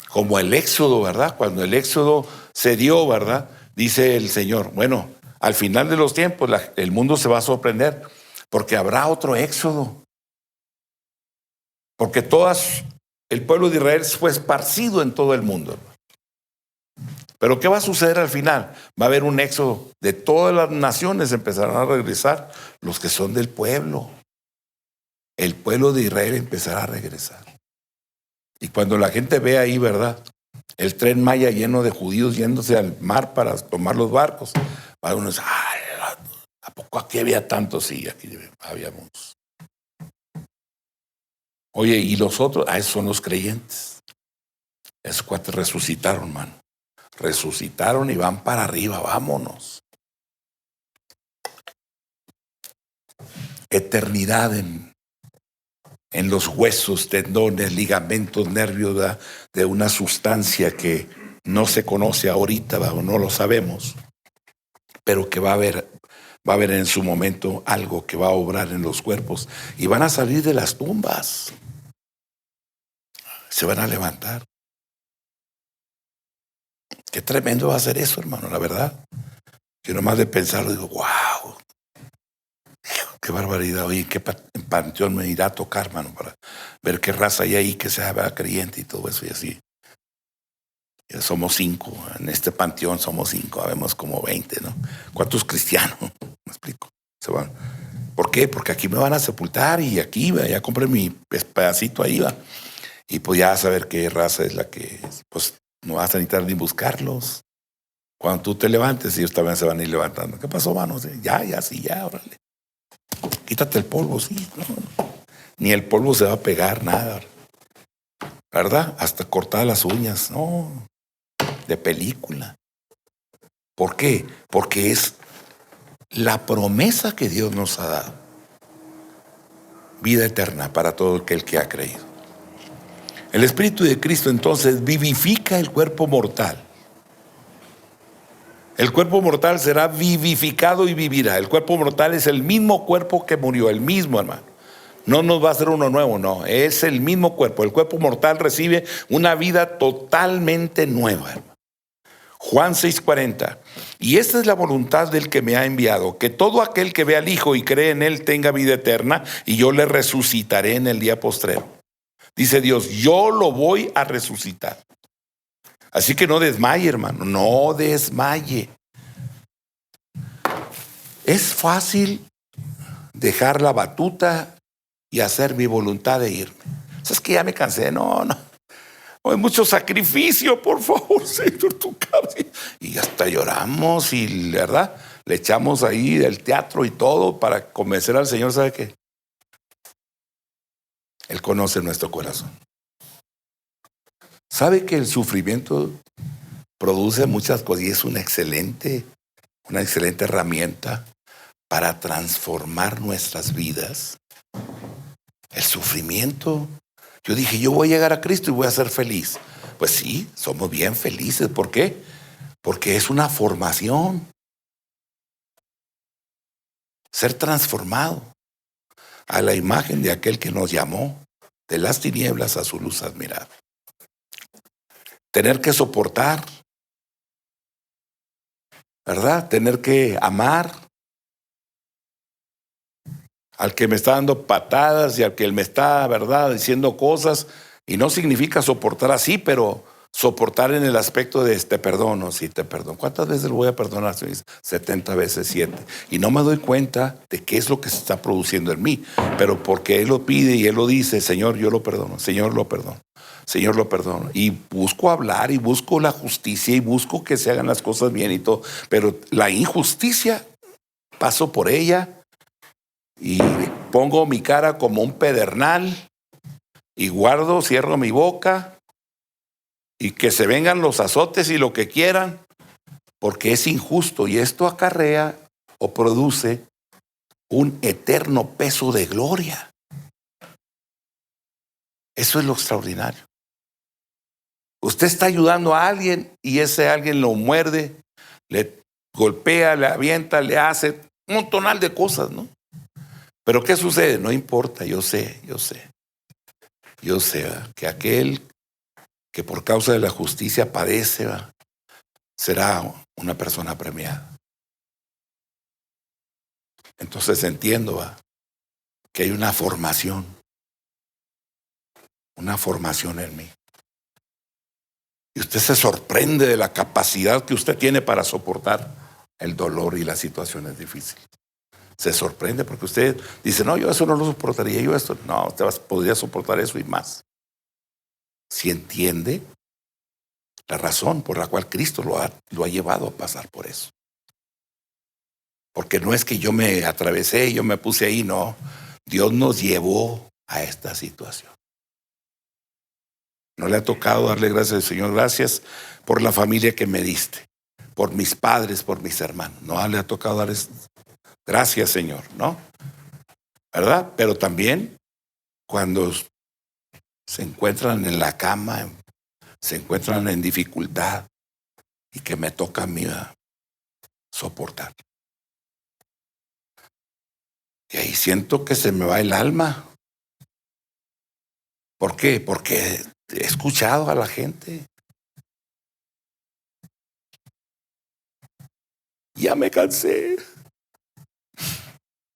Como el Éxodo, ¿verdad? Cuando el Éxodo se dio, ¿verdad? Dice el Señor, bueno, al final de los tiempos el mundo se va a sorprender porque habrá otro Éxodo. Porque el pueblo de Israel fue esparcido en todo el mundo. Pero ¿qué va a suceder al final? Va a haber un éxodo. De todas las naciones empezarán a regresar los que son del pueblo. El pueblo de Israel empezará a regresar. Y cuando la gente ve ahí, ¿verdad?, el tren Maya lleno de judíos yéndose al mar para tomar los barcos, va a uno decir, ¿a poco aquí había tantos? Sí, aquí habíamos. Oye, y los otros, esos son los creyentes. Esos cuates resucitaron, hermano. Resucitaron y van para arriba, vámonos. Eternidad en los huesos, tendones, ligamentos, nervios, de una sustancia que no se conoce ahorita, o no lo sabemos, pero que va a haber en su momento algo que va a obrar en los cuerpos y van a salir de las tumbas. Se van a levantar. Qué tremendo va a ser eso, hermano, la verdad. Yo nomás de pensarlo digo, wow, qué barbaridad. Oye, ¿qué panteón me irá a tocar, hermano, para ver qué raza hay ahí que sea creyente y todo eso y así? Ya somos 5, en este panteón somos 5, habemos como 20, ¿no? ¿Cuántos cristianos? Me explico. Se van. ¿Por qué? Porque aquí me van a sepultar y aquí ya compré mi pedacito ahí, va. Y pues ya a saber qué raza es la que, pues no vas a necesitar ni buscarlos. Cuando tú te levantes, ellos también se van a ir levantando. ¿Qué pasó, mano? Ya, órale. Quítate el polvo, sí. No. Ni el polvo se va a pegar, nada. ¿Verdad? Hasta cortar las uñas, no. De película. ¿Por qué? Porque es la promesa que Dios nos ha dado. Vida eterna para todo aquel que ha creído. El Espíritu de Cristo entonces vivifica el cuerpo mortal. El cuerpo mortal será vivificado y vivirá. El cuerpo mortal es el mismo cuerpo que murió, el mismo, hermano. No nos va a hacer uno nuevo, no. Es el mismo cuerpo. El cuerpo mortal recibe una vida totalmente nueva, hermano. Juan 6:40. Y esta es la voluntad del que me ha enviado, que todo aquel que ve al Hijo y cree en Él tenga vida eterna, y yo le resucitaré en el día postrero. Dice Dios, yo lo voy a resucitar. Así que no desmaye, hermano, no desmaye. Es fácil dejar la batuta y hacer mi voluntad de irme. Es que ya me cansé, no. Hay mucho sacrificio, por favor, Señor, tu cabeza. Y hasta lloramos y, ¿verdad?, le echamos ahí el teatro y todo para convencer al Señor. ¿Sabe qué? Él conoce nuestro corazón. ¿Sabe que el sufrimiento produce muchas cosas y es una excelente herramienta para transformar nuestras vidas? El sufrimiento. Yo dije, yo voy a llegar a Cristo y voy a ser feliz. Pues sí, somos bien felices. ¿Por qué? Porque es una formación. Ser transformado. a la imagen de aquel que nos llamó de las tinieblas a su luz admirable. Tener que soportar, ¿verdad? Tener que amar al que me está dando patadas y al que me está, ¿verdad?, diciendo cosas. Y no significa soportar así, pero soportar en el aspecto de te perdono, sí te perdono. ¿Cuántas veces lo voy a perdonar? 70 veces 7. Y no me doy cuenta de qué es lo que se está produciendo en mí. Pero porque Él lo pide y Él lo dice, Señor, yo lo perdono, Señor, lo perdono, Señor, lo perdono. Y busco hablar y busco la justicia y busco que se hagan las cosas bien y todo. Pero la injusticia, paso por ella y pongo mi cara como un pedernal y guardo, cierro mi boca y que se vengan los azotes y lo que quieran, porque es injusto y esto acarrea o produce un eterno peso de gloria. Eso es lo extraordinario. Usted está ayudando a alguien y ese alguien lo muerde, le golpea, le avienta, le hace un montonal de cosas, ¿no? Pero ¿qué sucede? No importa, yo sé ¿verdad?, que aquel que por causa de la justicia padece, ¿verdad?, será una persona premiada. Entonces entiendo, ¿verdad?, que hay una formación en mí. Y usted se sorprende de la capacidad que usted tiene para soportar el dolor y las situaciones difíciles. Se sorprende porque usted dice, no, yo eso no lo soportaría, yo esto. No, usted podría soportar eso y más. Si entiende la razón por la cual Cristo lo ha llevado a pasar por eso. Porque no es que yo me atravesé, yo me puse ahí, no. Dios nos llevó a esta situación. ¿No le ha tocado darle gracias al Señor? Gracias por la familia que me diste, por mis padres, por mis hermanos. ¿No le ha tocado dar gracias, Señor? ¿No? ¿Verdad? Pero también cuando se encuentran en la cama, se encuentran en dificultad y que me toca a mí soportar. Y ahí siento que se me va el alma. ¿Por qué? Porque he escuchado a la gente. Ya me cansé.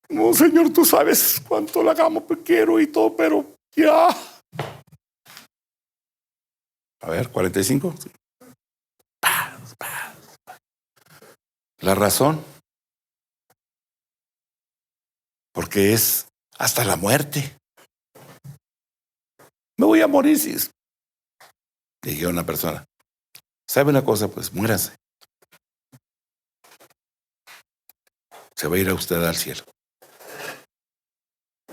No, Señor, tú sabes cuánto la amo, quiero y todo, pero ya. A ver, 45. La razón. Porque es hasta la muerte. Me voy a morir si es. Dije a una persona, ¿sabe una cosa? Pues muérase. Se va a ir a usted al cielo.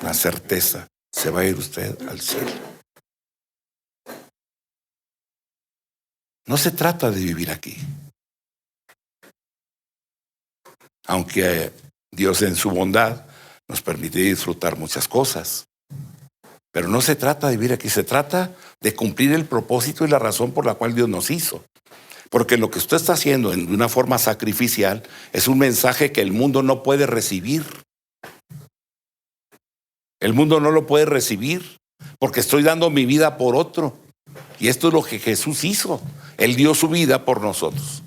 La certeza, se va a ir usted al cielo. No se trata de vivir aquí. Aunque Dios en su bondad nos permite disfrutar muchas cosas. Pero no se trata de vivir aquí, se trata de cumplir el propósito y la razón por la cual Dios nos hizo. Porque lo que usted está haciendo en una forma sacrificial es un mensaje que el mundo no puede recibir. El mundo no lo puede recibir porque estoy dando mi vida por otro. Y esto es lo que Jesús hizo. Él dio su vida por nosotros.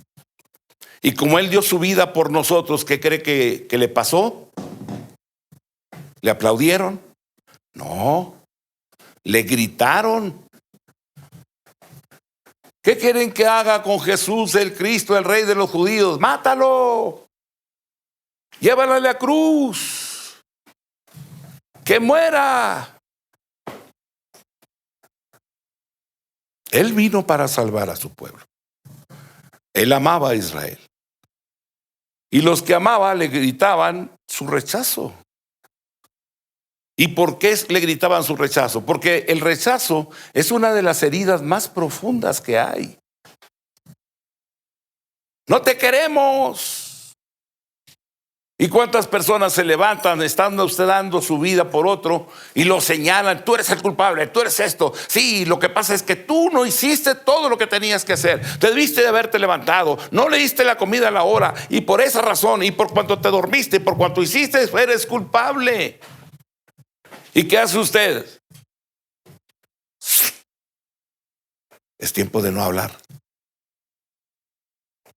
Y como Él dio su vida por nosotros, ¿qué cree que le pasó? ¿Le aplaudieron? No. Le gritaron. ¿Qué quieren que haga con Jesús, el Cristo, el Rey de los judíos? ¡Mátalo! Llévalo a la cruz. ¡Que muera! Él vino para salvar a su pueblo. Él amaba a Israel. Y los que amaba le gritaban su rechazo. ¿Y por qué le gritaban su rechazo? Porque el rechazo es una de las heridas más profundas que hay. No te queremos. ¿Y cuántas personas se levantan estando usted dando su vida por otro y lo señalan? Tú eres el culpable, tú eres esto. Sí, lo que pasa es que tú no hiciste todo lo que tenías que hacer. Te debiste de haberte levantado, no le diste la comida a la hora y por esa razón y por cuanto te dormiste, por cuanto hiciste, eres culpable. ¿Y qué hace usted? Es tiempo de no hablar.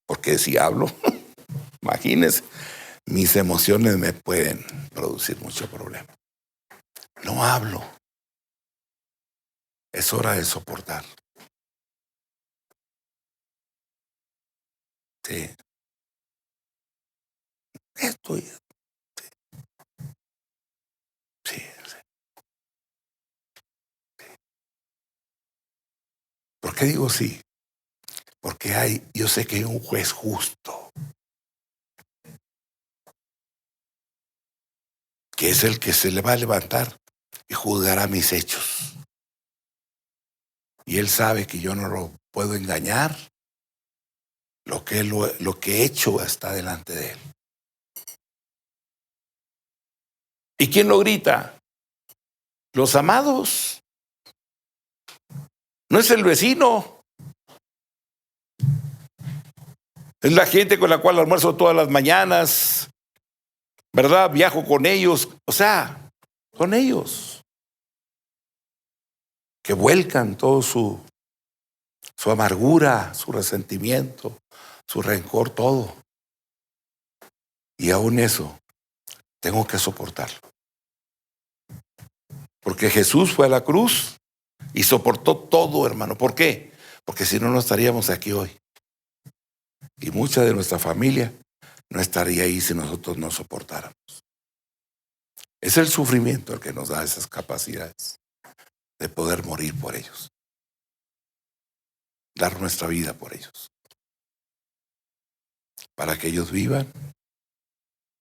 Porque si hablo, imagínense, mis emociones me pueden producir mucho problema. No hablo. Es hora de soportar. Sí. Estoy. Sí, sí. ¿Por qué digo sí? Porque yo sé que hay un juez justo, que es el que se le va a levantar y juzgará mis hechos. Y él sabe que yo no lo puedo engañar. Lo que he hecho está delante de él. ¿Y quién lo grita? Los amados. No es el vecino. Es la gente con la cual almuerzo todas las mañanas, ¿verdad? Viajo con ellos. O sea, son ellos que vuelcan todo su amargura, su resentimiento, su rencor, todo. Y aún eso tengo que soportarlo. Porque Jesús fue a la cruz y soportó todo, hermano. ¿Por qué? Porque si no, no estaríamos aquí hoy. Y mucha de nuestra familia no estaría ahí si nosotros no soportáramos. Es el sufrimiento el que nos da esas capacidades de poder morir por ellos. Dar nuestra vida por ellos. Para que ellos vivan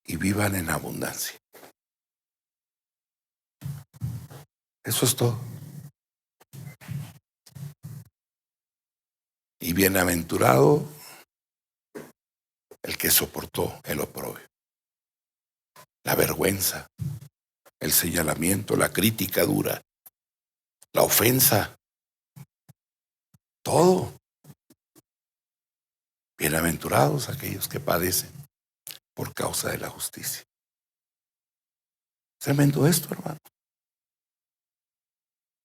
y vivan en abundancia. Eso es todo. Y bienaventurado el que soportó el oprobio, la vergüenza, el señalamiento, la crítica dura, la ofensa, todo. Bienaventurados aquellos que padecen por causa de la justicia. Tremendo esto, hermano.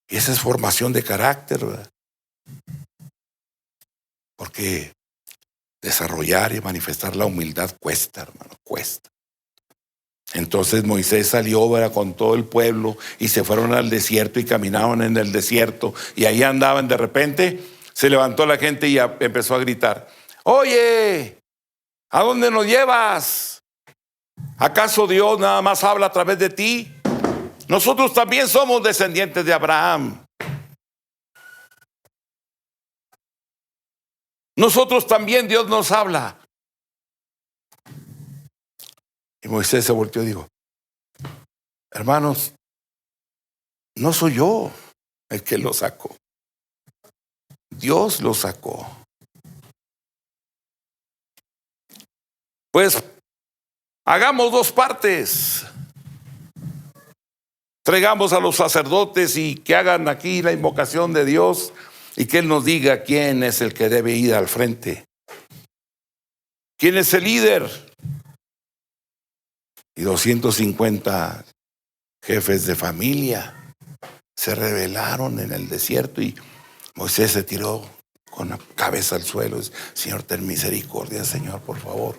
Y esa es formación de carácter, ¿verdad? Porque desarrollar y manifestar la humildad cuesta, hermano, cuesta. Entonces Moisés salió, ¿verdad?, con todo el pueblo y se fueron al desierto y caminaban en el desierto y ahí andaban. De repente se levantó la gente y empezó a gritar: oye, ¿a dónde nos llevas? ¿Acaso Dios nada más habla a través de ti? Nosotros también somos descendientes de Abraham. Nosotros también Dios nos habla. Y Moisés se volteó y dijo: hermanos, no soy yo el que lo sacó. Dios lo sacó. Pues hagamos dos partes. Traigamos a los sacerdotes y que hagan aquí la invocación de Dios y que Él nos diga quién es el que debe ir al frente. ¿Quién es el líder? Y 250 jefes de familia se rebelaron en el desierto y Moisés se tiró con la cabeza al suelo. Señor, ten misericordia, Señor, por favor.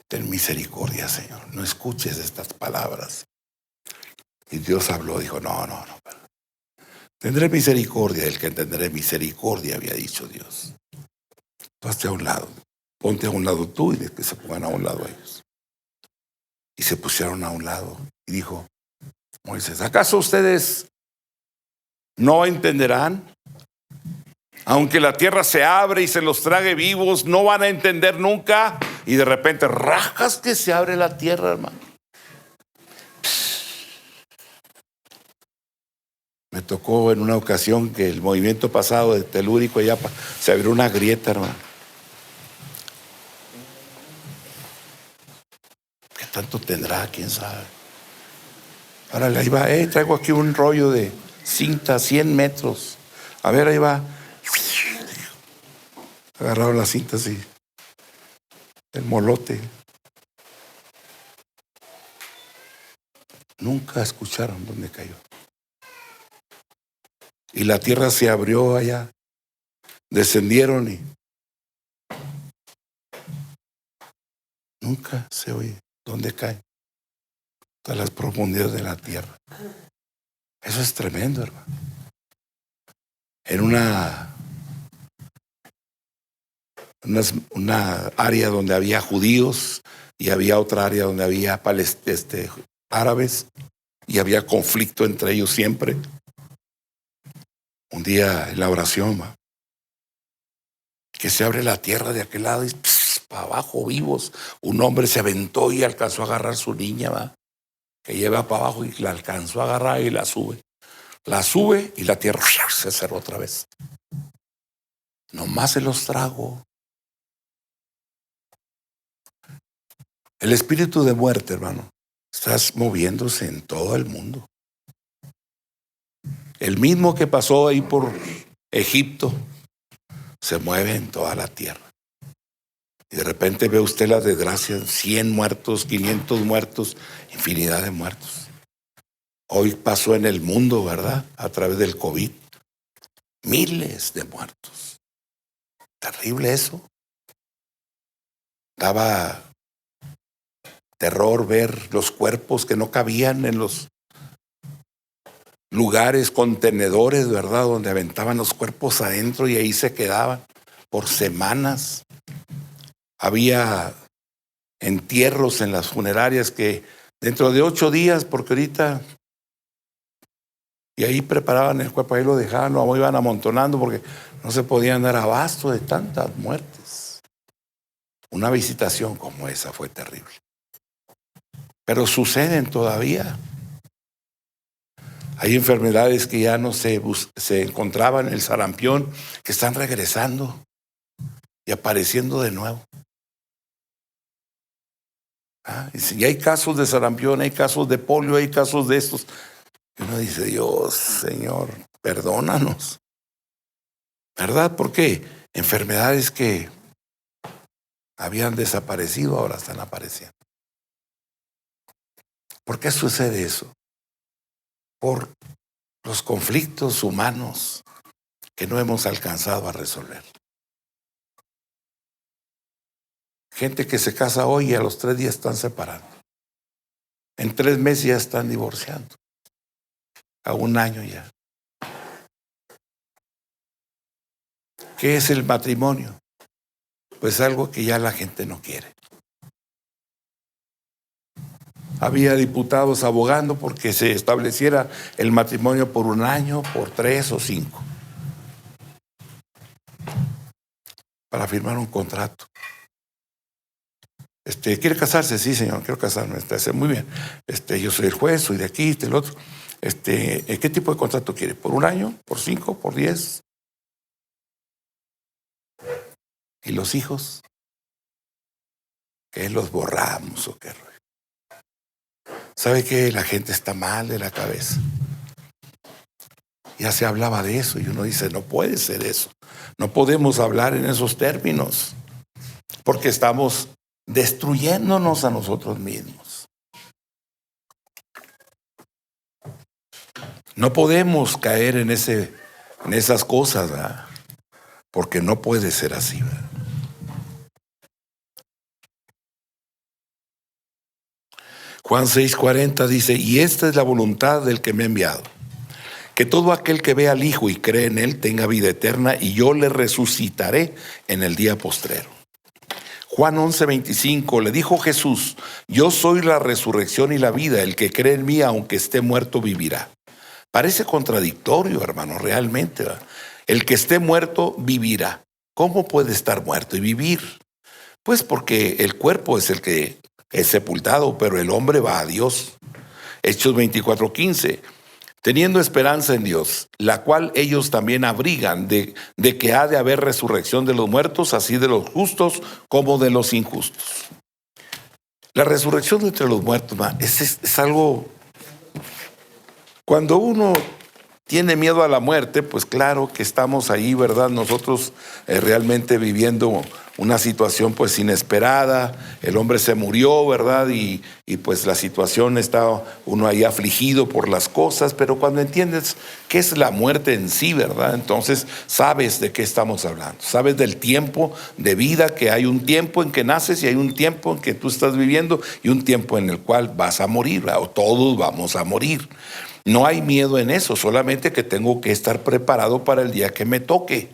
Ten misericordia, Señor. No escuches estas palabras. Y Dios habló, dijo: no. Tendré misericordia del que tendré misericordia, había dicho Dios. Tú hazte a un lado. Ponte a un lado tú y de que se pongan a un lado ellos. Y se pusieron a un lado. Y dijo Moisés: ¿acaso ustedes no entenderán? Aunque la tierra se abre y se los trague vivos, no van a entender nunca. Y de repente, rajas que se abre la tierra, hermano. Me tocó en una ocasión que el movimiento pasado de Telúrico allá se abrió una grieta, hermano. ¿Qué tanto tendrá? ¿Quién sabe? Ahora ahí va, traigo aquí un rollo de cinta, 100 metros. A ver, ahí va. Agarraron las cintas y el molote. Nunca escucharon dónde cayó. Y la tierra se abrió allá. Descendieron y nunca se oye dónde caen. A las profundidades de la tierra. Eso es tremendo, hermano. En una área donde había judíos y había otra área donde había árabes y había conflicto entre ellos siempre. Un día en la oración, que se abre la tierra de aquel lado y para abajo vivos. Un hombre se aventó y alcanzó a agarrar su niña, que lleva para abajo, y la alcanzó a agarrar y la sube. La sube y la tierra se cerró otra vez. Nomás se los trago. El espíritu de muerte, hermano, está moviéndose en todo el mundo. El mismo que pasó ahí por Egipto se mueve en toda la tierra. Y de repente ve usted la desgracia, 100 muertos, 500 muertos, infinidad de muertos. Hoy pasó en el mundo, ¿verdad? A través del COVID. Miles de muertos. Terrible eso. Daba terror ver los cuerpos que no cabían en los lugares, contenedores, ¿verdad? Donde aventaban los cuerpos adentro y ahí se quedaban por semanas. Había entierros en las funerarias que dentro de 8 días, porque ahorita, y ahí preparaban el cuerpo, ahí lo dejaban, lo iban amontonando porque no se podían dar abasto de tantas muertes. Una visitación como esa fue terrible. Pero suceden todavía. Hay enfermedades que ya no se encontraban en el sarampión, que están regresando y apareciendo de nuevo. Y hay casos de sarampión, hay casos de polio, hay casos de estos. Y uno dice, Dios, Señor, perdónanos. ¿Verdad? ¿Por qué? Enfermedades que habían desaparecido ahora están apareciendo. ¿Por qué sucede eso? Por los conflictos humanos que no hemos alcanzado a resolver. Gente que se casa hoy y a los 3 días están separando. En 3 meses ya están divorciando. A 1 año ya. ¿Qué es el matrimonio? Pues algo que ya la gente no quiere. Había diputados abogando porque se estableciera el matrimonio por 1 año, por 3 o 5. Para firmar un contrato. ¿Quiere casarse? Sí, señor, quiero casarme. Muy bien. Yo soy el juez, soy de aquí, el otro. ¿Qué tipo de contrato quiere? ¿Por 1 año? ¿Por 5? ¿Por 10? ¿Y los hijos? ¿Qué los borramos o qué rollo? ¿Sabe que la gente está mal de la cabeza? Ya se hablaba de eso y uno dice, no puede ser eso. No podemos hablar en esos términos porque estamos destruyéndonos a nosotros mismos. No podemos caer en esas cosas, ¿verdad? Porque no puede ser así, ¿verdad? Juan 6:40 dice, y esta es la voluntad del que me ha enviado, que todo aquel que ve al Hijo y cree en Él tenga vida eterna, y yo le resucitaré en el día postrero. Juan 11:25, le dijo Jesús, yo soy la resurrección y la vida, el que cree en mí, aunque esté muerto, vivirá. Parece contradictorio, hermano, realmente, ¿verdad? El que esté muerto, vivirá. ¿Cómo puede estar muerto y vivir? Pues porque el cuerpo es el que es sepultado, pero el hombre va a Dios. Hechos 24:15, teniendo esperanza en Dios, la cual ellos también abrigan de que ha de haber resurrección de los muertos, así de los justos como de los injustos. La resurrección de entre los muertos es algo. Cuando uno tiene miedo a la muerte, pues claro que estamos ahí, ¿verdad? Nosotros realmente viviendo una situación pues inesperada, el hombre se murió, ¿verdad? Y pues la situación está uno ahí afligido por las cosas, pero cuando entiendes qué es la muerte en sí, ¿verdad? Entonces sabes de qué estamos hablando, sabes del tiempo de vida, que hay un tiempo en que naces y hay un tiempo en que tú estás viviendo y un tiempo en el cual vas a morir, ¿verdad? O todos vamos a morir. No hay miedo en eso, solamente que tengo que estar preparado para el día que me toque.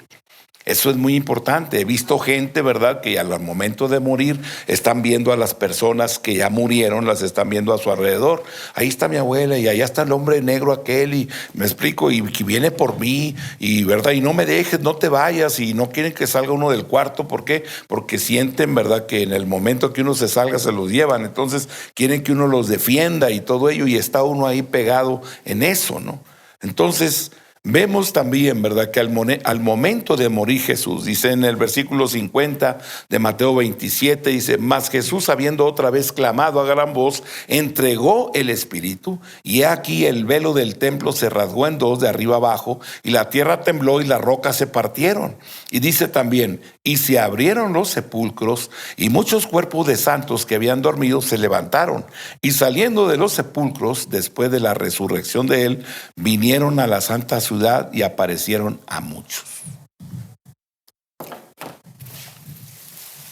Eso es muy importante. He visto gente, ¿verdad?, que al momento de morir están viendo a las personas que ya murieron, las están viendo a su alrededor. Ahí está mi abuela y allá está el hombre negro aquel y me explico, y que viene por mí y, ¿verdad?, y no me dejes, no te vayas, y no quieren que salga uno del cuarto. ¿Por qué? Porque sienten, ¿verdad?, que en el momento que uno se salga se los llevan. Entonces quieren que uno los defienda y todo ello, y está uno ahí pegado en eso, ¿no? Entonces vemos también, ¿verdad?, que al momento de morir Jesús, dice en el versículo 50 de Mateo 27, dice: mas Jesús, habiendo otra vez clamado a gran voz, entregó el Espíritu, y he aquí el velo del templo se rasgó en dos de arriba abajo, y la tierra tembló y las rocas se partieron. Y dice también: y se abrieron los sepulcros, y muchos cuerpos de santos que habían dormido se levantaron, y saliendo de los sepulcros, después de la resurrección de él, vinieron a la santa ciudad y aparecieron a muchos.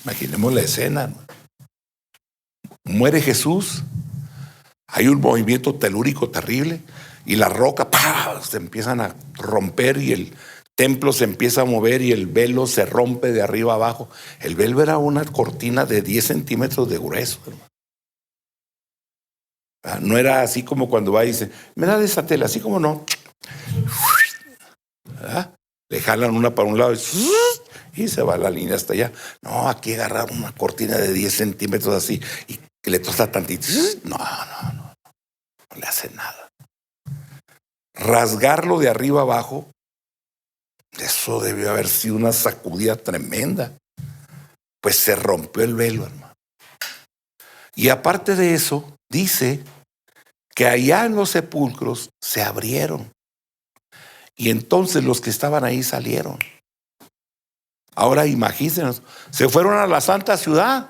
Imaginemos la escena, ¿no? Muere Jesús, hay un movimiento telúrico terrible y la roca se empiezan a romper y el templo se empieza a mover y el velo se rompe de arriba abajo. El velo era una cortina de 10 centímetros de grueso, hermano. No era así como cuando va y dice: me da de esa tela, así como no. ¿Verdad? Le jalan una para un lado y se va la línea hasta allá. No, aquí agarrar una cortina de 10 centímetros así y que le tosta tantito. No le hace nada. Rasgarlo de arriba abajo, eso debió haber sido una sacudida tremenda. Pues se rompió el velo, hermano. Y aparte de eso, dice que allá en los sepulcros se abrieron. Y entonces los que estaban ahí salieron. Ahora imagínense, se fueron a la santa ciudad.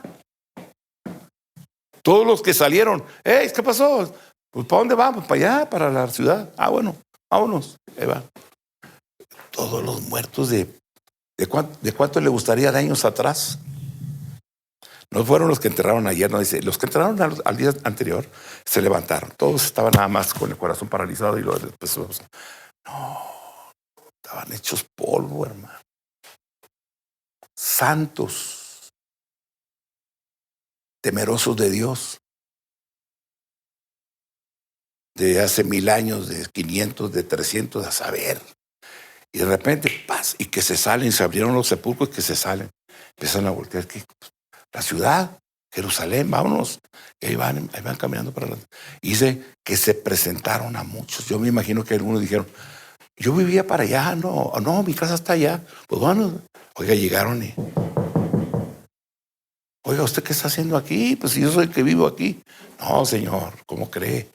Todos los que salieron: ¿qué pasó? Pues ¿para dónde vamos? Para allá, para la ciudad. Bueno, vámonos. Ahí va. Todos los muertos de cuánto le gustaría de años atrás. No fueron los que enterraron ayer, no dice. Los que enterraron al día anterior se levantaron. Todos estaban nada más con el corazón paralizado y después no, estaban hechos polvo, hermano. Santos, temerosos de Dios, de hace 1000 años, de 500, de 300, a saber. Y de repente, paz, y que se salen, se abrieron los sepulcros, que se salen. Empiezan a voltear, que la ciudad, Jerusalén, vámonos. Y ahí van caminando para adelante. Y dice que se presentaron a muchos. Yo me imagino que algunos dijeron: yo vivía para allá, no, mi casa está allá. Pues bueno, oiga, llegaron y: oiga, ¿usted qué está haciendo aquí? Pues si yo soy el que vivo aquí. No, señor, ¿cómo cree?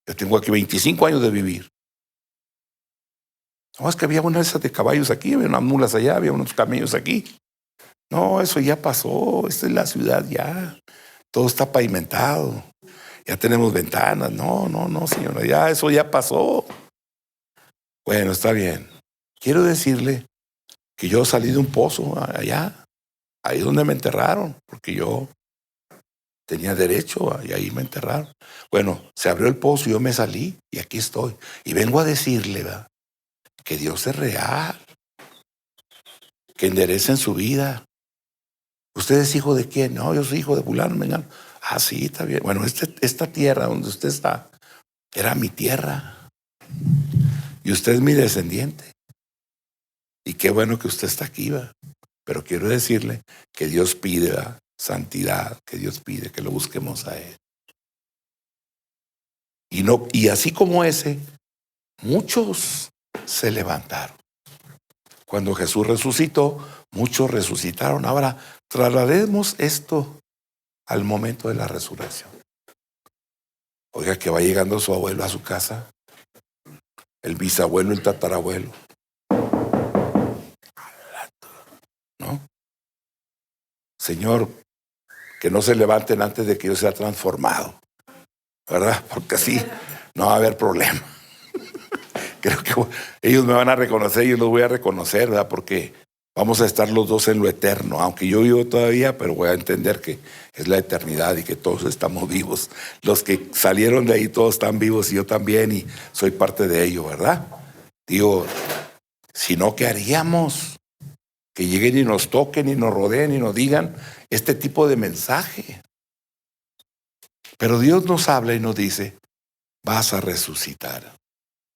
Yo tengo aquí 25 años de vivir. No, es que había una de esas de caballos aquí, había unas mulas allá, había unos camellos aquí. No, eso ya pasó, esta es la ciudad ya. Todo está pavimentado. Ya tenemos ventanas. No, señora, ya eso ya pasó. Bueno, está bien. Quiero decirle que yo salí de un pozo allá, ahí donde me enterraron, porque yo tenía derecho y ahí me enterraron. Bueno, se abrió el pozo y yo me salí y aquí estoy. Y vengo a decirle, ¿verdad?, que Dios es real, que enderecen su vida. ¿Usted es hijo de quién? No, yo soy hijo de fulano, mengano. Sí, está bien. Bueno, esta tierra donde usted está era mi tierra y usted es mi descendiente. Y qué bueno que usted está aquí, ¿va? Pero quiero decirle que Dios pide, ¿va?, santidad, que Dios pide que lo busquemos a Él. Y así como ese, muchos se levantaron. Cuando Jesús resucitó, muchos resucitaron. Ahora, traslademos esto al momento de la resurrección. Oiga, que va llegando su abuelo a su casa, el bisabuelo, el tatarabuelo, ¿no? Señor, que no se levanten antes de que yo sea transformado, ¿verdad? Porque así no va a haber problema. Creo que ellos me van a reconocer y yo los voy a reconocer, ¿verdad? Porque vamos a estar los dos en lo eterno, aunque yo vivo todavía, pero voy a entender que es la eternidad y que todos estamos vivos. Los que salieron de ahí todos están vivos y yo también, y soy parte de ello, ¿verdad? Digo, si no, ¿qué haríamos? Que lleguen y nos toquen y nos rodeen y nos digan este tipo de mensaje. Pero Dios nos habla y nos dice, vas a resucitar.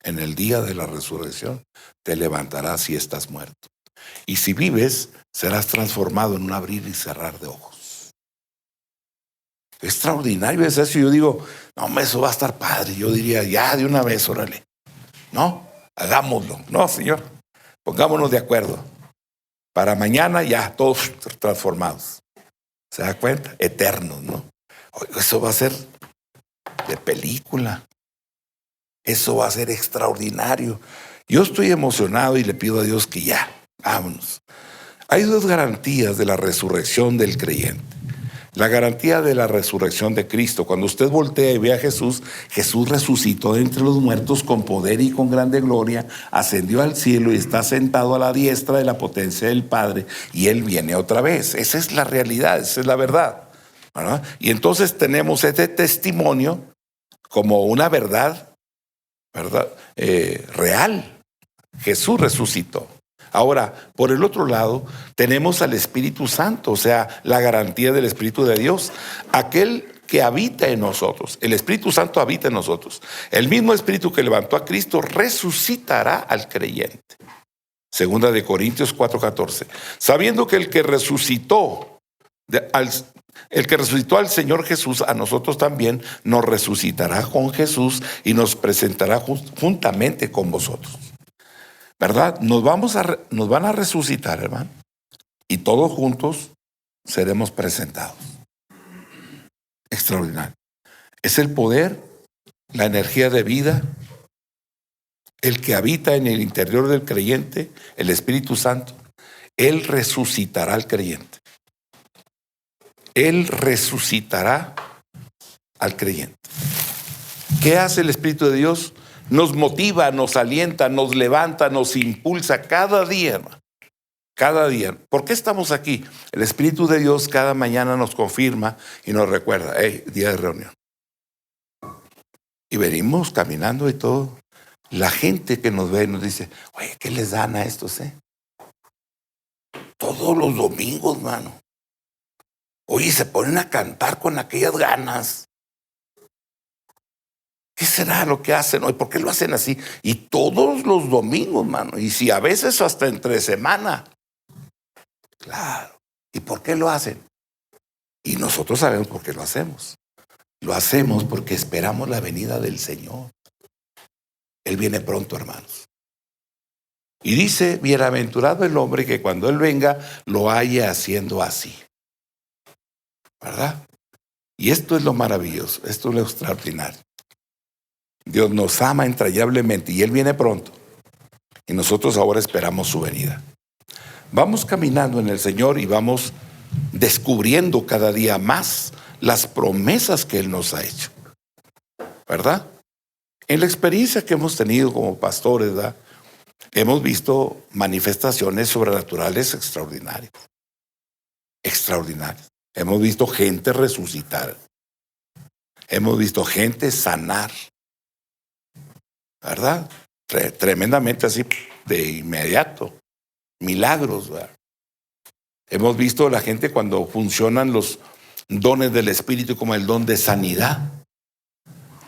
En el día de la resurrección te levantarás si estás muerto. Y si vives, serás transformado en un abrir y cerrar de ojos. Extraordinario es eso. Yo digo, no, eso va a estar padre. Yo diría, ya de una vez, órale. No, hagámoslo. No, Señor, pongámonos de acuerdo. Para mañana ya todos transformados. ¿Se da cuenta? Eternos, ¿no? Eso va a ser de película. Eso va a ser extraordinario. Yo estoy emocionado y le pido a Dios que ya, vámonos. Hay dos garantías de la resurrección del creyente. La garantía de la resurrección de Cristo. Cuando usted voltea y ve a Jesús, Jesús resucitó de entre los muertos con poder y con grande gloria, ascendió al cielo y está sentado a la diestra de la potencia del Padre, y Él viene otra vez. Esa es la realidad, esa es la verdad, ¿verdad? Y entonces tenemos este testimonio como una verdad, real. Jesús resucitó. Ahora, por el otro lado, tenemos al Espíritu Santo, o sea, la garantía del Espíritu de Dios, aquel que habita en nosotros. El Espíritu Santo habita en nosotros. El mismo Espíritu que levantó a Cristo resucitará al creyente. Segunda de Corintios 4:14. Sabiendo que el que resucitó al Señor Jesús, a nosotros también nos resucitará con Jesús y nos presentará juntamente con vosotros. ¿Verdad? Nos van a resucitar, hermano. Y todos juntos seremos presentados. Extraordinario. Es el poder, la energía de vida, el que habita en el interior del creyente, el Espíritu Santo. Él resucitará al creyente. Él resucitará al creyente. ¿Qué hace el Espíritu de Dios? Nos motiva, nos alienta, nos levanta, nos impulsa cada día, hermano. Cada día. ¿Por qué estamos aquí? El Espíritu de Dios cada mañana nos confirma y nos recuerda, hey, día de reunión. Y venimos caminando y todo. La gente que nos ve nos dice, oye, ¿qué les dan a estos, Todos los domingos, mano. Oye, se ponen a cantar con aquellas ganas. ¿Qué será lo que hacen hoy? ¿Por qué lo hacen así? Y todos los domingos, mano. Y si a veces hasta entre semana. Claro. ¿Y por qué lo hacen? Y nosotros sabemos por qué lo hacemos. Lo hacemos porque esperamos la venida del Señor. Él viene pronto, hermanos. Y dice, bienaventurado el hombre que cuando Él venga lo haya haciendo así. ¿Verdad? Y esto es lo maravilloso, esto es lo extraordinario. Dios nos ama entrañablemente y Él viene pronto. Y nosotros ahora esperamos su venida. Vamos caminando en el Señor y vamos descubriendo cada día más las promesas que Él nos ha hecho. ¿Verdad? En la experiencia que hemos tenido como pastores, ¿verdad? Hemos visto manifestaciones sobrenaturales extraordinarias. Extraordinarias. Hemos visto gente resucitar. Hemos visto gente sanar. ¿Verdad? Tremendamente así, de inmediato. Milagros, ¿verdad? Hemos visto la gente cuando funcionan los dones del Espíritu como el don de sanidad.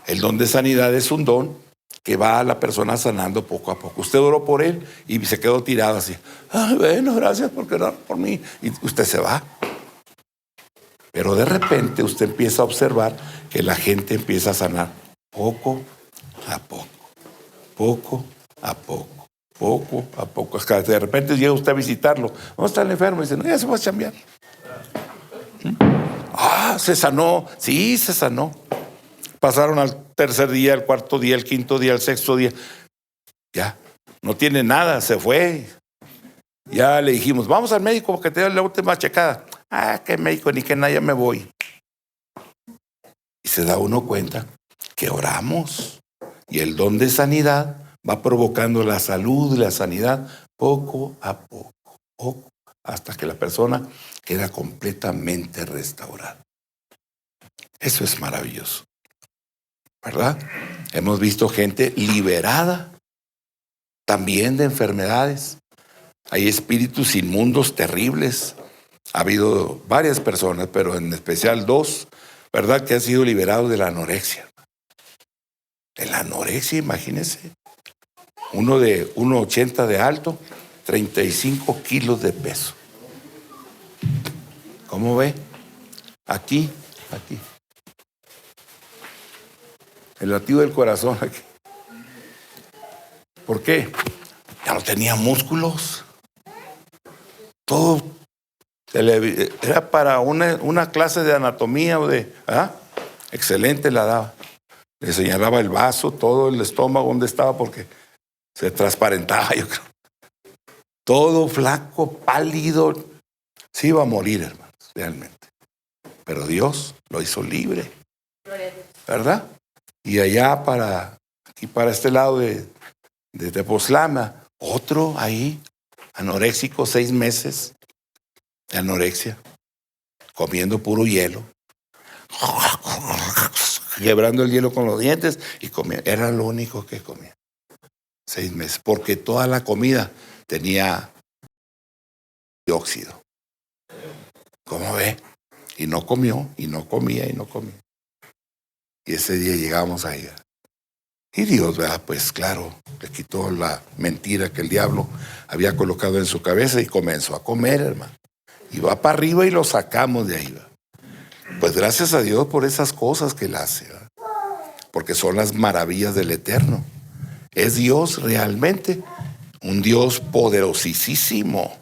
El don de sanidad es un don que va a la persona sanando poco a poco. Usted oró por él y se quedó tirado así. Ay, bueno, gracias por orar por mí. Y usted se va. Pero de repente usted empieza a observar que la gente empieza a sanar poco a poco. Poco a poco. Poco a poco. Hasta de repente llega usted a visitarlo. ¿Dónde está el enfermo? Y dice, no, ya se va a chambear. Ah, se sanó. Sí, se sanó. Pasaron al tercer día, al cuarto día, al quinto día, al sexto día. Ya, no tiene nada, se fue. Ya le dijimos, vamos al médico porque te da la última checada. que médico ni que nada, ya me voy. Y se da uno cuenta que oramos y el don de sanidad va provocando la salud y la sanidad poco a poco, hasta que la persona queda completamente restaurada. Eso es maravilloso, ¿verdad? Hemos visto gente liberada también de enfermedades. Hay espíritus inmundos terribles. Ha habido varias personas, pero en especial 2, ¿verdad?, que han sido liberados de la anorexia. De la anorexia, imagínense. Uno de 1,80 de alto, 35 kilos de peso. ¿Cómo ve? Aquí. El latido del corazón aquí. ¿Por qué? Ya no tenía músculos. Todo era para una clase de anatomía o de... excelente la daba. Le señalaba el vaso, todo el estómago donde estaba, porque se transparentaba, yo creo. Todo flaco, pálido. Se iba a morir, hermanos, realmente. Pero Dios lo hizo libre, ¿verdad? Y allá aquí para este lado de Tepoztlán, otro ahí, anoréxico, 6 meses de anorexia, comiendo puro hielo, quebrando el hielo con los dientes y comía. Era lo único que comía. 6 meses, porque toda la comida tenía dióxido. ¿Cómo ve? Y no comió, y no comía. Y ese día llegamos ahí. Y Dios, ¿verdad? Pues claro, le quitó la mentira que el diablo había colocado en su cabeza y comenzó a comer, hermano. Y va para arriba y lo sacamos de ahí, ¿verdad? Pues gracias a Dios por esas cosas que Él hace, ¿verdad? Porque son las maravillas del Eterno. Es Dios realmente, un Dios poderosísimo,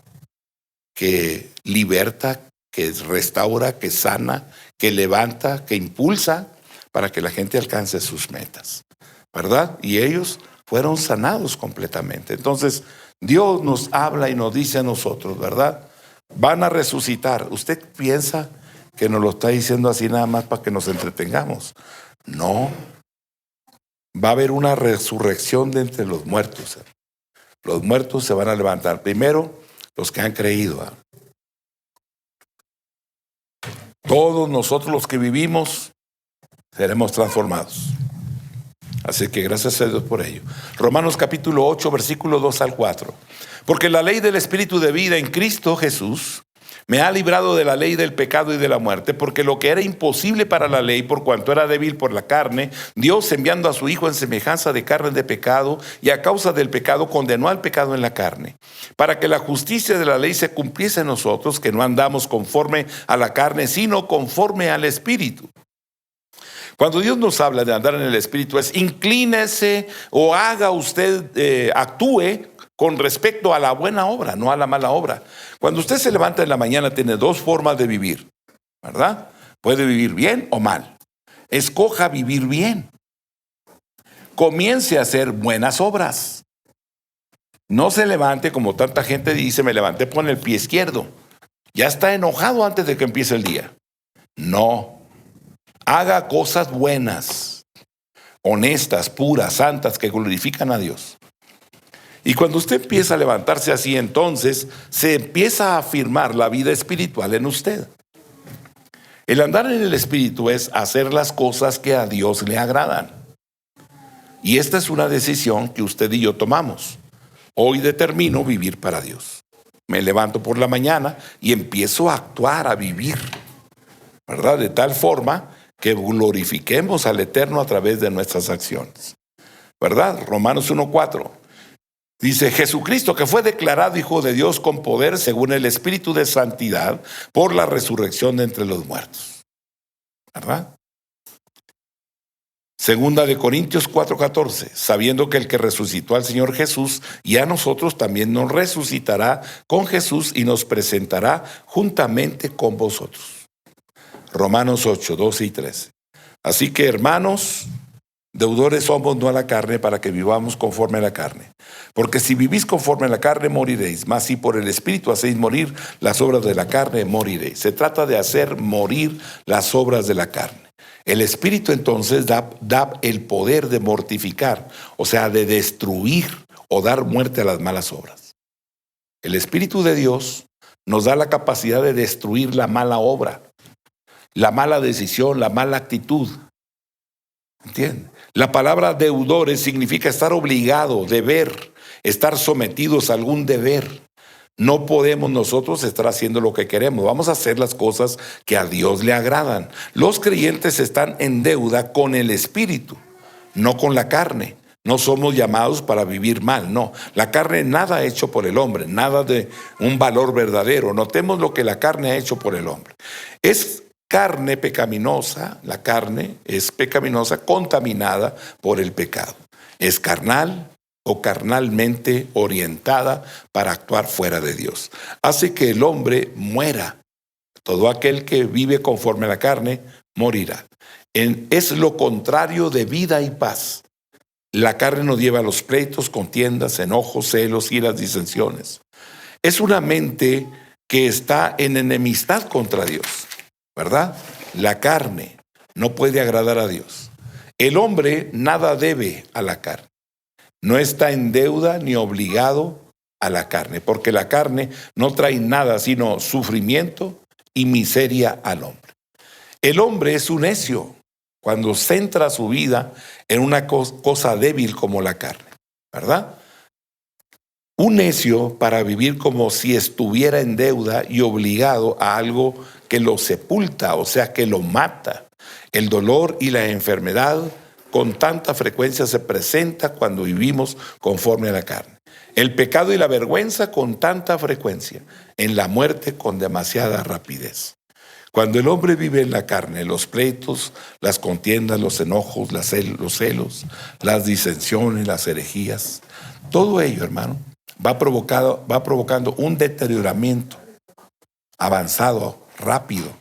que liberta, que restaura, que sana, que levanta, que impulsa para que la gente alcance sus metas, ¿verdad? Y ellos fueron sanados completamente. Entonces, Dios nos habla y nos dice a nosotros, ¿verdad? Van a resucitar. ¿Usted piensa que nos lo está diciendo así nada más para que nos entretengamos? No. Va a haber una resurrección de entre los muertos. Los muertos se van a levantar. Primero, los que han creído, ¿verdad? Todos nosotros los que vivimos seremos transformados. Así que gracias a Dios por ello. Romanos capítulo 8, versículo 2 al 4. Porque la ley del Espíritu de vida en Cristo Jesús me ha librado de la ley del pecado y de la muerte, porque lo que era imposible para la ley, por cuanto era débil por la carne, Dios, enviando a su Hijo en semejanza de carne de pecado, y a causa del pecado condenó al pecado en la carne, para que la justicia de la ley se cumpliese en nosotros, que no andamos conforme a la carne, sino conforme al Espíritu. Cuando Dios nos habla de andar en el Espíritu, es inclínese o haga usted, actúe con respecto a la buena obra, no a la mala obra. Cuando usted se levanta en la mañana, tiene 2 formas de vivir, ¿verdad? Puede vivir bien o mal. Escoja vivir bien. Comience a hacer buenas obras. No se levante como tanta gente dice, me levanté con el pie izquierdo. Ya está enojado antes de que empiece el día. No. Haga cosas buenas, honestas, puras, santas, que glorifican a Dios. Y cuando usted empieza a levantarse así, entonces se empieza a afirmar la vida espiritual en usted. El andar en el Espíritu es hacer las cosas que a Dios le agradan. Y esta es una decisión que usted y yo tomamos. Hoy determino vivir para Dios. Me levanto por la mañana y empiezo a actuar, a vivir, ¿verdad? De tal forma que glorifiquemos al Eterno a través de nuestras acciones, ¿verdad? Romanos 1:4 dice: Jesucristo, que fue declarado Hijo de Dios con poder según el Espíritu de santidad por la resurrección de entre los muertos, ¿verdad? Segunda de Corintios 4:14, sabiendo que el que resucitó al Señor Jesús y a nosotros también nos resucitará con Jesús y nos presentará juntamente con vosotros. Romanos 8, 12 y 13. Así que, hermanos, Deudores somos no a la carne para que vivamos conforme a la carne. Porque si vivís conforme a la carne, moriréis. Mas si por el Espíritu hacéis morir las obras de la carne, moriréis. Se trata de hacer morir las obras de la carne. El Espíritu entonces da el poder de mortificar, o sea, de destruir o dar muerte a las malas obras. El Espíritu de Dios nos da la capacidad de destruir la mala obra, la mala decisión, la mala actitud. ¿Entienden? La palabra deudores significa estar obligado, deber, estar sometidos a algún deber. No podemos nosotros estar haciendo lo que queremos. Vamos a hacer las cosas que a Dios le agradan. Los creyentes están en deuda con el Espíritu, no con la carne. No somos llamados para vivir mal, no. La carne nada hecho por el hombre, nada de un valor verdadero. Notemos lo que la carne ha hecho por el hombre. Es carne pecaminosa, la carne es pecaminosa, contaminada por el pecado. Es carnal o carnalmente orientada para actuar fuera de Dios. Hace que el hombre muera. Todo aquel que vive conforme a la carne morirá. Es lo contrario de vida y paz. La carne nos lleva a los pleitos, contiendas, enojos, celos, iras, disensiones. Es una mente que está en enemistad contra Dios, ¿verdad? La carne no puede agradar a Dios. El hombre nada debe a la carne. No está en deuda ni obligado a la carne, porque la carne no trae nada sino sufrimiento y miseria al hombre. El hombre es un necio cuando centra su vida en una cosa débil como la carne, ¿verdad? Un necio para vivir como si estuviera en deuda y obligado a algo que lo sepulta, o sea, que lo mata. El dolor y la enfermedad con tanta frecuencia se presenta cuando vivimos conforme a la carne. El pecado y la vergüenza con tanta frecuencia. En la muerte con demasiada rapidez. Cuando el hombre vive en la carne, los pleitos, las contiendas, los enojos, los celos, las disensiones, las herejías, todo ello, hermano, va provocando un deterioramiento avanzado, rápido,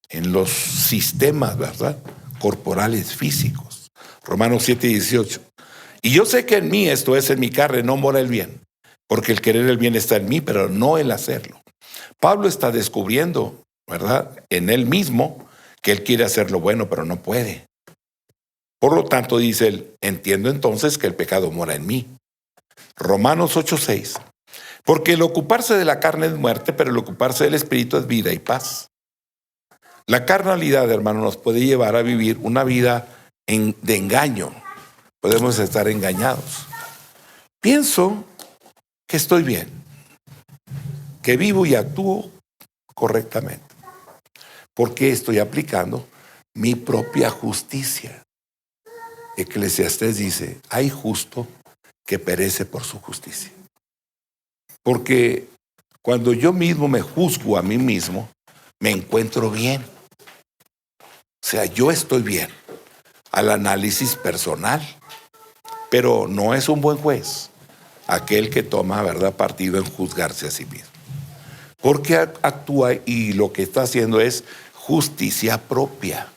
en los sistemas, ¿verdad?, corporales, físicos. Romanos 7:18. Y yo sé que en mí, esto es, en mi carne, no mora el bien, porque el querer el bien está en mí, pero no el hacerlo. Pablo está descubriendo, ¿verdad?, en él mismo, que él quiere hacer lo bueno, pero no puede. Por lo tanto, dice él, entiendo entonces que el pecado mora en mí. Romanos 8:6. Porque el ocuparse de la carne es muerte, pero el ocuparse del Espíritu es vida y paz. La carnalidad, hermano, nos puede llevar a vivir una vida de engaño. Podemos estar engañados. Pienso que estoy bien, que vivo y actúo correctamente, porque estoy aplicando mi propia justicia. Eclesiastés dice, hay justo que perece por su justicia. Porque cuando yo mismo me juzgo a mí mismo, me encuentro bien. O sea, yo estoy bien al análisis personal, pero no es un buen juez aquel que toma, ¿verdad?, partido en juzgarse a sí mismo. Porque actúa y lo que está haciendo es justicia propia.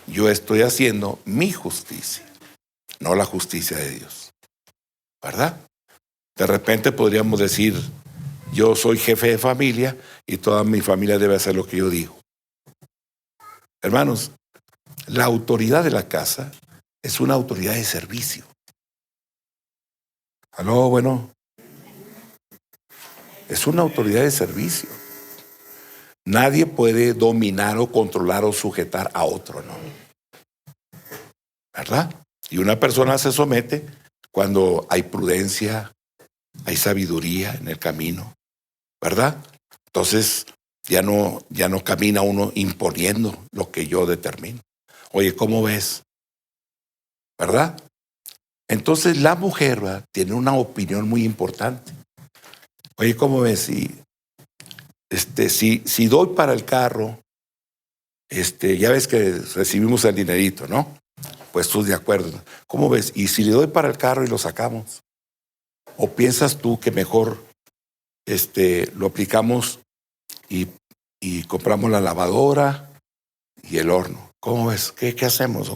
Yo estoy haciendo mi justicia, no la justicia de Dios, ¿verdad? De repente podríamos decir, yo soy jefe de familia y toda mi familia debe hacer lo que yo digo. Hermanos, la autoridad de la casa es una autoridad de servicio. ¿Aló? Bueno, es una autoridad de servicio. Nadie puede dominar o controlar o sujetar a otro, ¿no? ¿Verdad? Y una persona se somete cuando hay prudencia, hay sabiduría en el camino, ¿verdad? Entonces ya no camina uno imponiendo lo que yo determino. Oye, ¿cómo ves? ¿Verdad? Entonces la mujer, ¿verdad?, tiene una opinión muy importante. Oye, ¿cómo ves? Si doy para el carro, ya ves que recibimos el dinerito, ¿no? Pues tú de acuerdo. ¿Cómo ves? Y si le doy para el carro y lo sacamos, ¿o piensas tú que mejor lo aplicamos y compramos la lavadora y el horno? ¿Cómo ves? ¿Qué hacemos?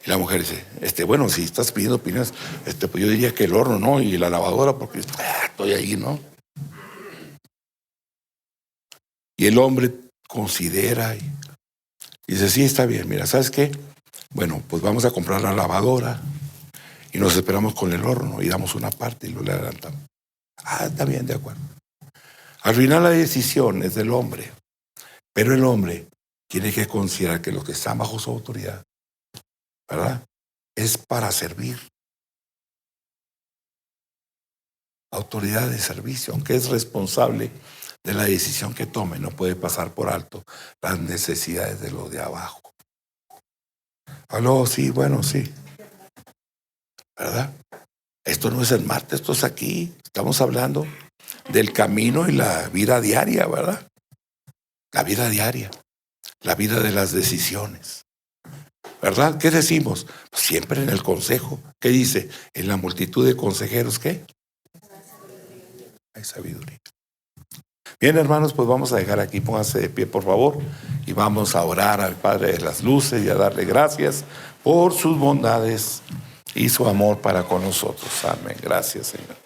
Y la mujer dice, bueno, si estás pidiendo opiniones, pues yo diría que el horno, ¿no? Y la lavadora, porque estoy ahí, ¿no? Y el hombre considera y dice, sí, está bien, mira, ¿sabes qué? Bueno, pues vamos a comprar la lavadora y nos esperamos con el horno y damos una parte y lo le adelantamos. Está bien, de acuerdo. Al final la decisión es del hombre, pero el hombre tiene que considerar que los que están bajo su autoridad, ¿verdad? Es para servir. Autoridad de servicio, aunque es responsable de la decisión que tome, no puede pasar por alto las necesidades de los de abajo. Aló, sí, bueno, sí. ¿Verdad? Esto no es el martes, esto es aquí. Estamos hablando del camino y la vida diaria, ¿verdad? La vida diaria, la vida de las decisiones. ¿Verdad? ¿Qué decimos? Pues siempre en el consejo. ¿Qué dice? En la multitud de consejeros, ¿qué? Hay sabiduría. Bien, hermanos, pues vamos a dejar aquí, pónganse de pie, por favor, y vamos a orar al Padre de las Luces y a darle gracias por sus bondades y su amor para con nosotros. Amén. Gracias, Señor.